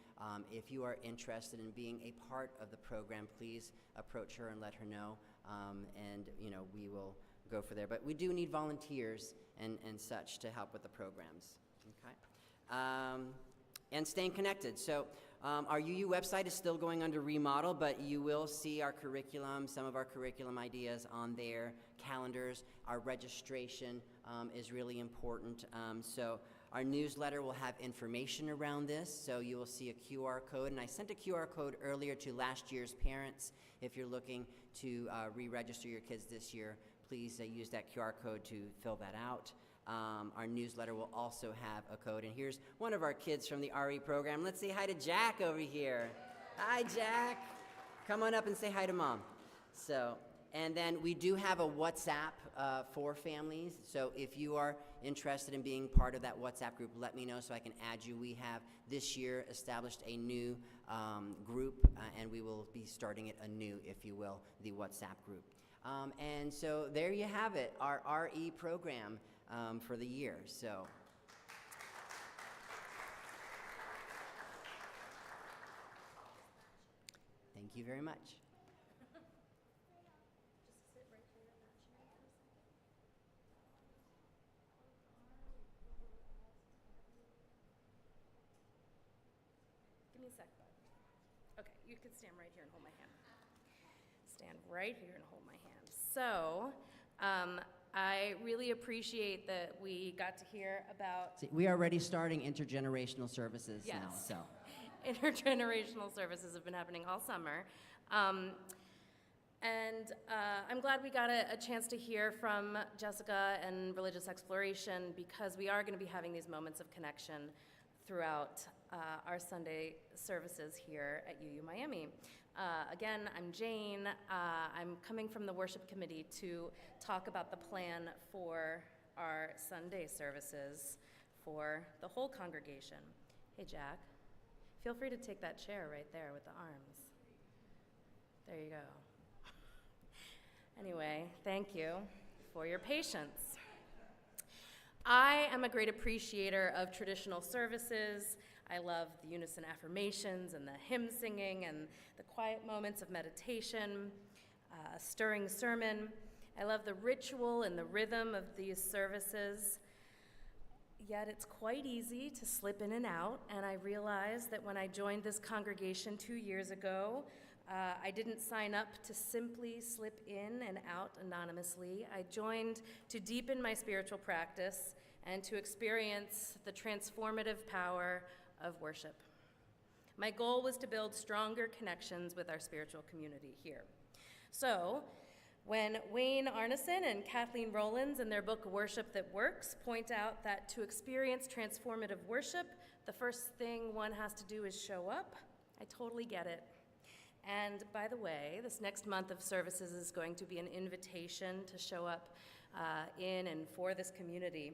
If you are interested in being a part of the program, please approach her and let her know, and we will go for there. But we do need volunteers and such to help with the programs. Okay. and staying connected. So our UU website is still going under remodel, but you will see our curriculum, some of our curriculum ideas on there, calendars. Our registration is really important. So our newsletter will have information around this, so you will see a QR code. And I sent a QR code earlier to last year's parents. If you're looking to re-register your kids this year, please use that QR code to fill that out. Our newsletter will also have a code. And here's one of our kids from the RE program. Let's say hi to Jack over here. Hi, Jack. Come on up and say hi to Mom. So, and then we do have a WhatsApp for families. So if you are interested in being part of that WhatsApp group, let me know so I can add you. We have this year established a new group, and we will be starting it anew, if you will, the WhatsApp group. And so there you have it, our RE program for the year. So. Thank you very much. Give me a sec, bud. Okay, you can stand right here and hold my hand. Stand right here and hold my hand. So, I really appreciate that we got to hear about... See, we are already starting intergenerational services now, so. Intergenerational services have been happening all summer. And I'm glad we got a chance to hear from Jessica and Religious Exploration, because we are going to be having these moments of connection throughout our Sunday services here at UUMiami. Again, I'm Jane. I'm coming from the worship committee to talk about the plan for our Sunday services for the whole congregation. Hey, Jack, feel free to take that chair right there with the arms. There you go. Anyway, thank you for your patience. I am a great appreciator of traditional services. I love the unison affirmations and the hymn singing and the quiet moments of meditation, a stirring sermon. I love the ritual and the rhythm of these services. Yet it's quite easy to slip in and out, and I realized that when I joined this congregation 2 years ago, I didn't sign up to simply slip in and out anonymously. I joined to deepen my spiritual practice and to experience the transformative power of worship. My goal was to build stronger connections with our spiritual community here. So, when Wayne Arneson and Kathleen Rollins in their book Worship That Works point out that to experience transformative worship, the first thing one has to do is show up, I totally get it. And by the way, this next month of services is going to be an invitation to show up in and for this community.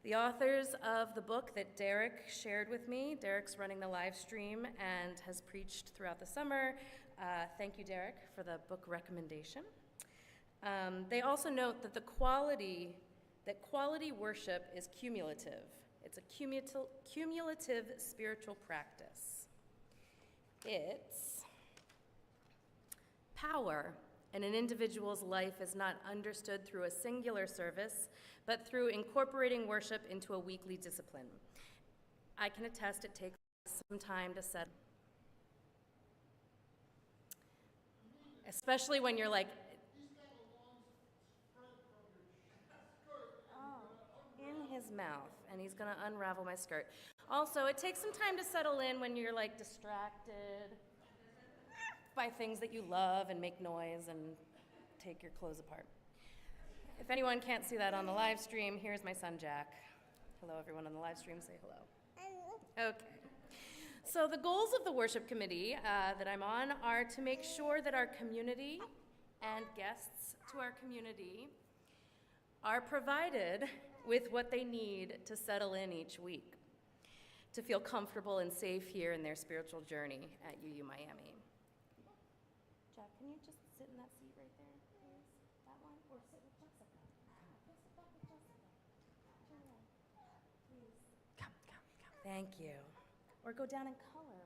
The authors of the book that Derek shared with me, Derek's running the live stream and has preached throughout the summer. Thank you, Derek, for the book recommendation. They also note that quality worship is cumulative. It's a cumulative spiritual practice. It's power in an individual's life is not understood through a singular service, but through incorporating worship into a weekly discipline. I can attest it takes some time to set, especially when you're like, in his mouth, and he's gonna unravel my skirt. Also, it takes some time to settle in when you're like distracted by things that you love and make noise and take your clothes apart. If anyone can't see that on the live stream, here's my son, Jack. Hello, everyone on the live stream, say hello. Okay. So the goals of the worship committee that I'm on are to make sure that our community and guests to our community are provided with what they need to settle in each week, to feel comfortable and safe here in their spiritual journey at UUMiami. Jack, can you just sit in that seat right there, please? That one? Or sit with Jessica? Sit back with Jessica. Turn around, please. Come. Thank you. Or go down in color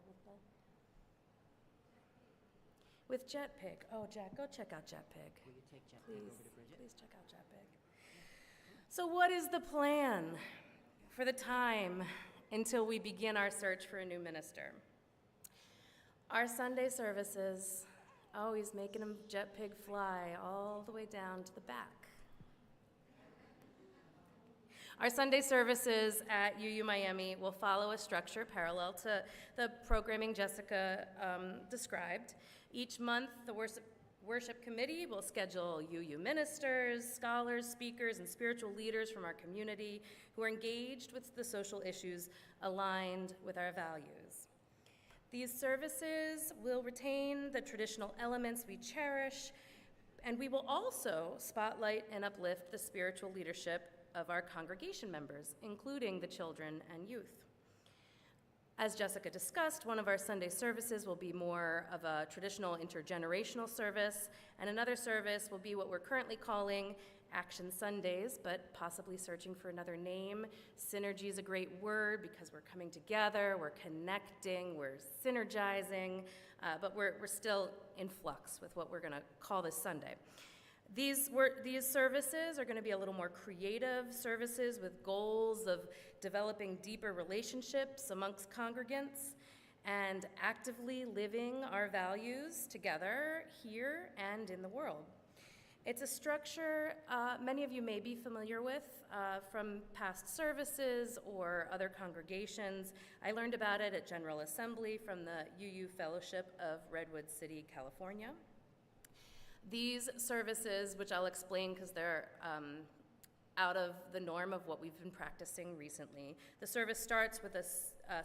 with Jet Pig. Oh, Jack, go check out Jet Pig. Will you take Jet Pig over to Bridget? Please check out Jet Pig. So what is the plan for the time until we begin our search for a new minister. Our Sunday services, oh, he's making him jet pig fly all the way down to the back. Our Sunday services at UUMiami will follow a structure parallel to the programming Jessica described. Each month, the worship committee will schedule UU ministers, scholars, speakers, and spiritual leaders from our community who are engaged with the social issues aligned with our values. These services will retain the traditional elements we cherish, and we will also spotlight and uplift the spiritual leadership of our congregation members, including the children and youth. As Jessica discussed, one of our Sunday services will be more of a traditional intergenerational service, and another service will be what we're currently calling Action Sundays, but possibly searching for another name. Synergy is a great word because we're coming together, we're connecting, we're synergizing, but we're still in flux with what we're going to call this Sunday. These services are going to be a little more creative services with goals of developing deeper relationships amongst congregants and actively living our values together here and in the world. It's a structure many of you may be familiar with from past services or other congregations. I learned about it at General Assembly from the UU Fellowship of Redwood City, California. These services, which I'll explain because they're out of the norm of what we've been practicing recently. The service starts with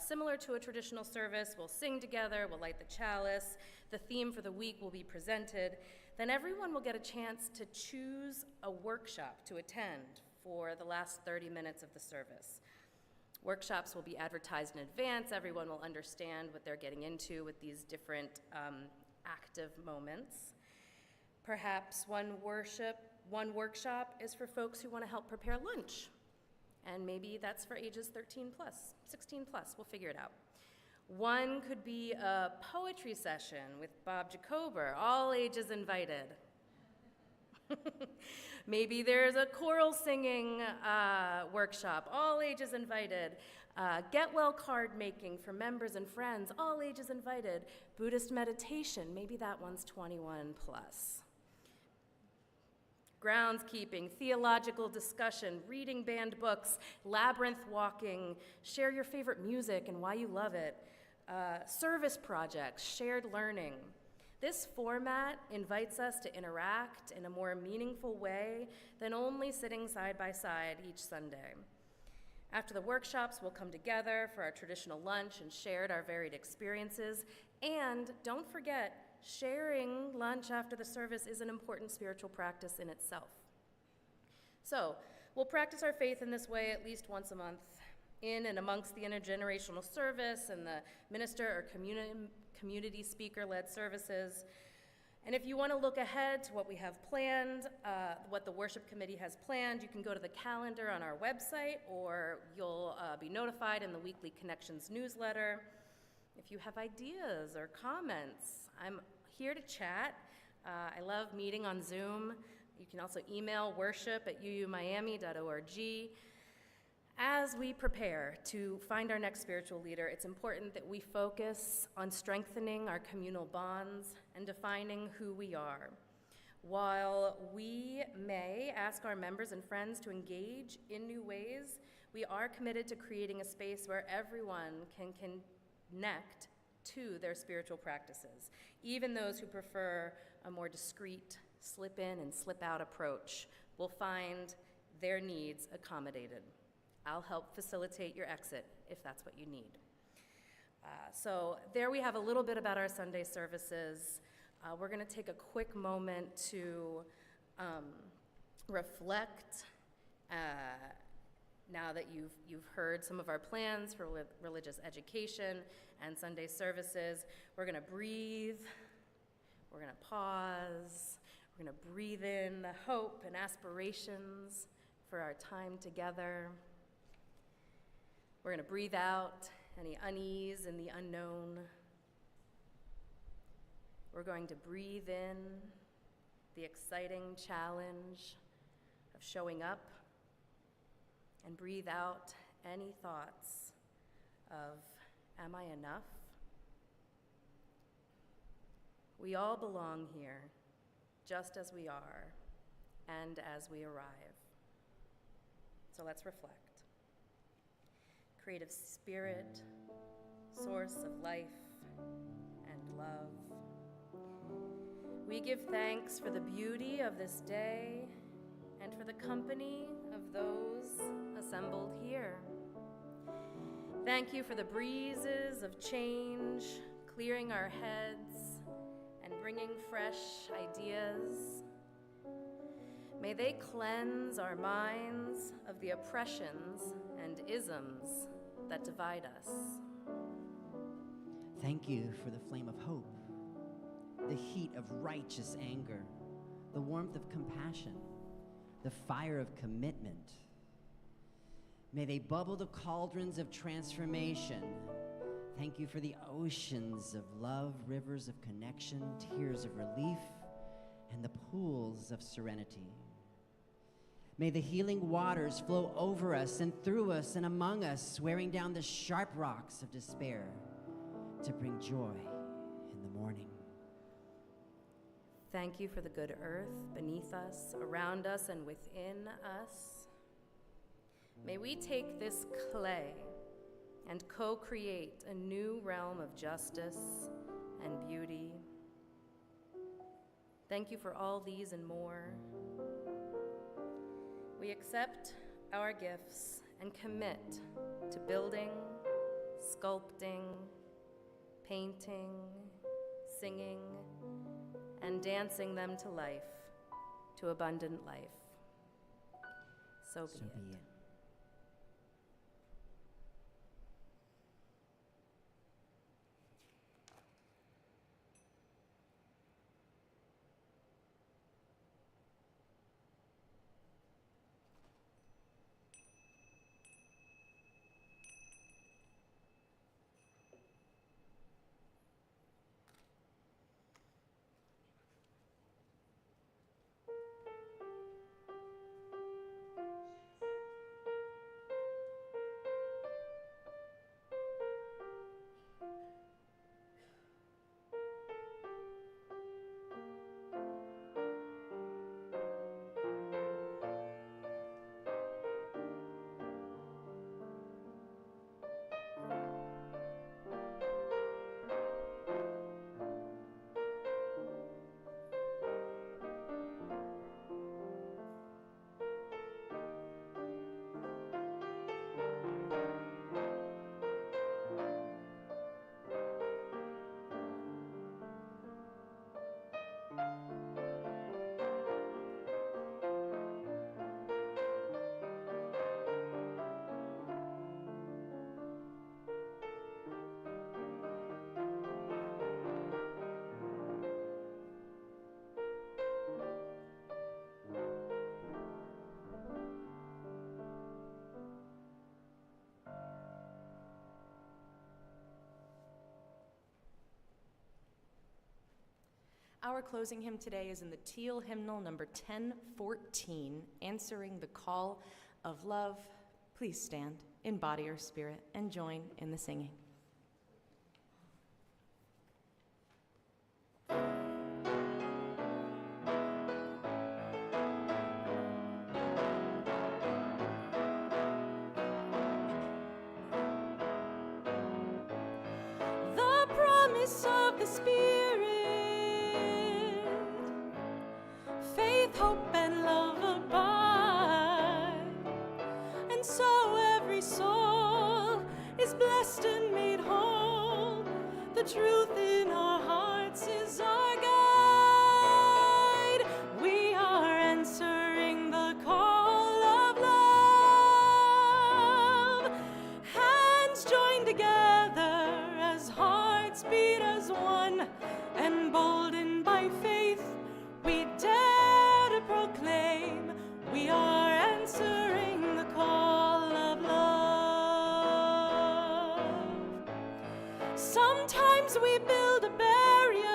similar to a traditional service. We'll sing together, we'll light the chalice, the theme for the week will be presented. Then everyone will get a chance to choose a workshop to attend for the last 30 minutes of the service. Workshops will be advertised in advance. Everyone will understand what they're getting into with these different active moments. Perhaps one workshop is for folks who want to help prepare lunch. And maybe that's for ages 13 plus, 16 plus, we'll figure it out. One could be a poetry session with Bob Jacober, all ages invited. Maybe there's a choral singing workshop, all ages invited. Get well card making for members and friends, all ages invited. Buddhist meditation, maybe that one's 21 plus. Groundskeeping, theological discussion, reading banned books, labyrinth walking, share your favorite music and why you love it, service projects, shared learning. This format invites us to interact in a more meaningful way than only sitting side by side each Sunday. After the workshops, we'll come together for our traditional lunch and share our varied experiences. And don't forget, sharing lunch after the service is an important spiritual practice in itself. So, we'll practice our faith in this way at least once a month, in and amongst the intergenerational service and the minister or community speaker-led services. And if you want to look ahead to what we have planned, what the worship committee has planned, you can go to the calendar on our website, or you'll be notified in the weekly Connections newsletter. If you have ideas or comments, I'm here to chat. I love meeting on Zoom. You can also email worship@uumiami.org. As we prepare to find our next spiritual leader, it's important that we focus on strengthening our communal bonds and defining who we are. While we may ask our members and friends to engage in new ways, we are committed to creating a space where everyone can connect to their spiritual practices, even those who prefer a more discreet slip in and slip out approach will find their needs accommodated. I'll help facilitate your exit if that's what you need. So there we have a little bit about our Sunday services. We're going to take a quick moment to reflect. Now that you've heard some of our plans for religious education and Sunday services, we're going to breathe, we're going to pause, we're going to breathe in the hope and aspirations for our time together. We're going to breathe out any unease and the unknown. We're going to breathe in the exciting challenge of showing up, and breathe out any thoughts of Am I Enough? We all belong here, just as we are and as we arrive. So let's reflect. Creative spirit, source of life and love. We give thanks for the beauty of this day and for the company of those assembled here. Thank you for the breezes of change, clearing our heads and bringing fresh ideas. May they cleanse our minds of the oppressions and isms that divide us. Thank you for the flame of hope, the heat of righteous anger, the warmth of compassion, the fire of commitment. May they bubble the cauldrons of transformation. Thank you for the oceans of love, rivers of connection, tears of relief, and the pools of serenity. May the healing waters flow over us and through us and among us, wearing down the sharp rocks of despair to bring joy in the morning. Thank you for the good earth beneath us, around us, and within us. May we take this clay and co-create a new realm of justice and beauty. Thank you for all these and more. We accept our gifts and commit to building, sculpting, painting, singing, and dancing them to life, to abundant life. So be it. Our closing hymn today is in the Teal hymnal number 1014, Answering the Call of Love. Please stand in body or spirit and join in the singing. The promise of the Spirit, faith, hope, and love abide, and so every soul is blessed and made whole. The truth in our hearts is our guide. We are answering the call of love. Hands joined together as hearts beat as one, emboldened by faith, we dare to proclaim we are answering the call of love. Sometimes we build a barrier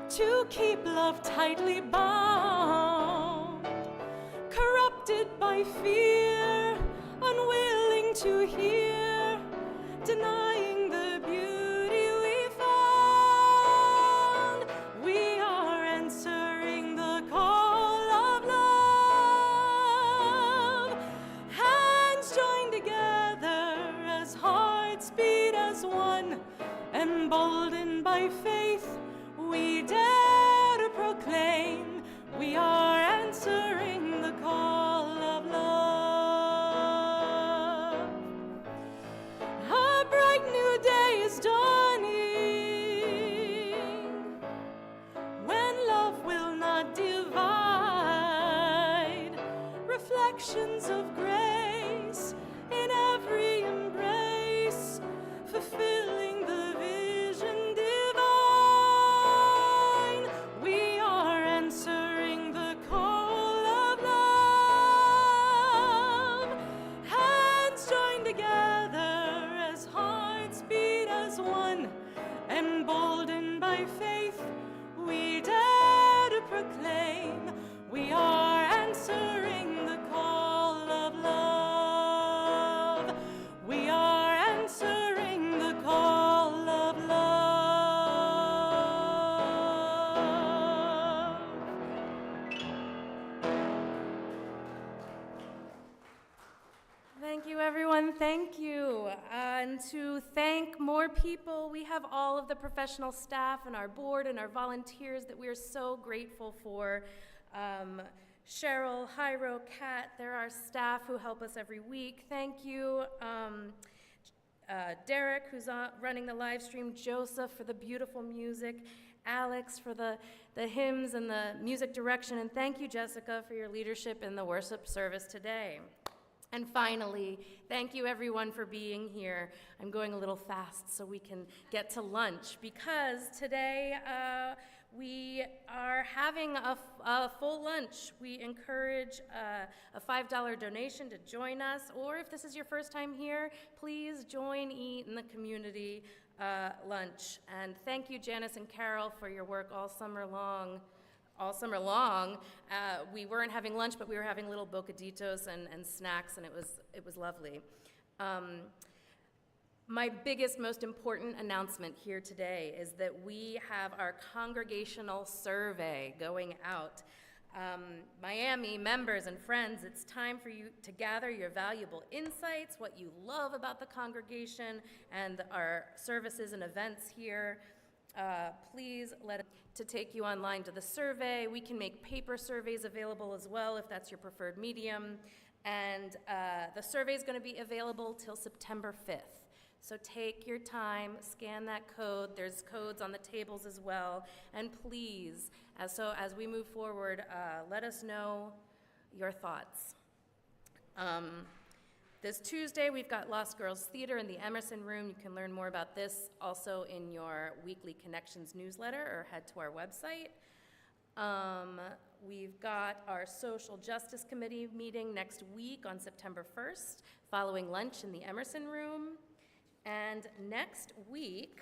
to keep love tightly bound, corrupted by fear, unwilling to hear, denying the beauty we found. We are answering the call of love. Hands joined together as hearts beat as one. Emboldened by faith, we dare to proclaim we are answering the call of love. A bright new day is dawning, when love will not divide. Reflections of grace in every embrace, fulfilling the vision divine. We are answering the call of love. Hands joined together as hearts beat as one. Emboldened by faith, we dare to proclaim we are answering the call of love. We are answering the call of love. Thank you, everyone. Thank you. And to thank more people, we have all of the professional staff and our board and our volunteers that we are so grateful for. Cheryl, Hyro, Kat, they're our staff who help us every week. Thank you. Derek, who's running the live stream, Joseph for the beautiful music, Alex for the hymns and the music direction, and thank you, Jessica, for your leadership in the worship service today. And finally, thank you everyone for being here. I'm going a little fast so we can get to lunch, because today we are having a full lunch. We encourage a $5 donation to join us, or if this is your first time here, please join Eat in the community lunch. And thank you, Janice and Carol, for your work all summer long. We weren't having lunch, but we were having little bocaditos and snacks, and it was lovely. My biggest, most important announcement here today is that we have our congregational survey going out. Miami members and friends, it's time for you to gather your valuable insights, what you love about the congregation and our services and events here. Please let us to take you online to the survey. We can make paper surveys available as well if that's your preferred medium. And the survey is going to be available till September 5th. So take your time, scan that code. There's codes on the tables as well. And please, as we move forward, let us know your thoughts. This Tuesday, we've got Lost Girls Theater in the Emerson Room. You can learn more about this also in your weekly Connections newsletter, or head to our website. We've got our Social Justice Committee meeting next week on September 1st, following lunch in the Emerson Room. And next week,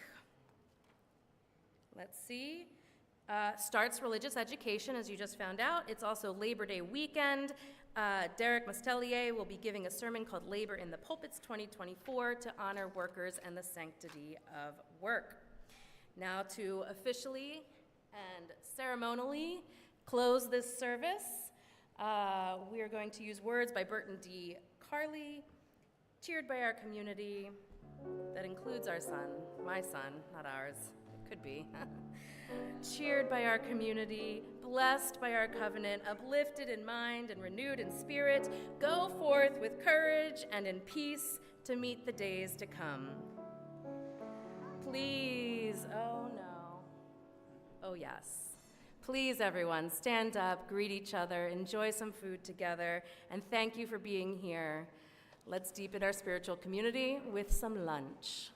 let's see, starts religious education, as you just found out. It's also Labor Day weekend. Derek Mustelier will be giving a sermon called Labor in the Pulpits 2024 to honor workers and the sanctity of work. Now to officially and ceremonially close this service, we are going to use words by Burton D. Carley, cheered by our community. That includes our son, my son, not ours, it could be. Cheered by our community, blessed by our covenant, uplifted in mind and renewed in spirit, go forth with courage and in peace to meet the days to come. Please, oh no, oh yes. Please, everyone, stand up, greet each other, enjoy some food together, and thank you for being here. Let's deepen our spiritual community with some lunch.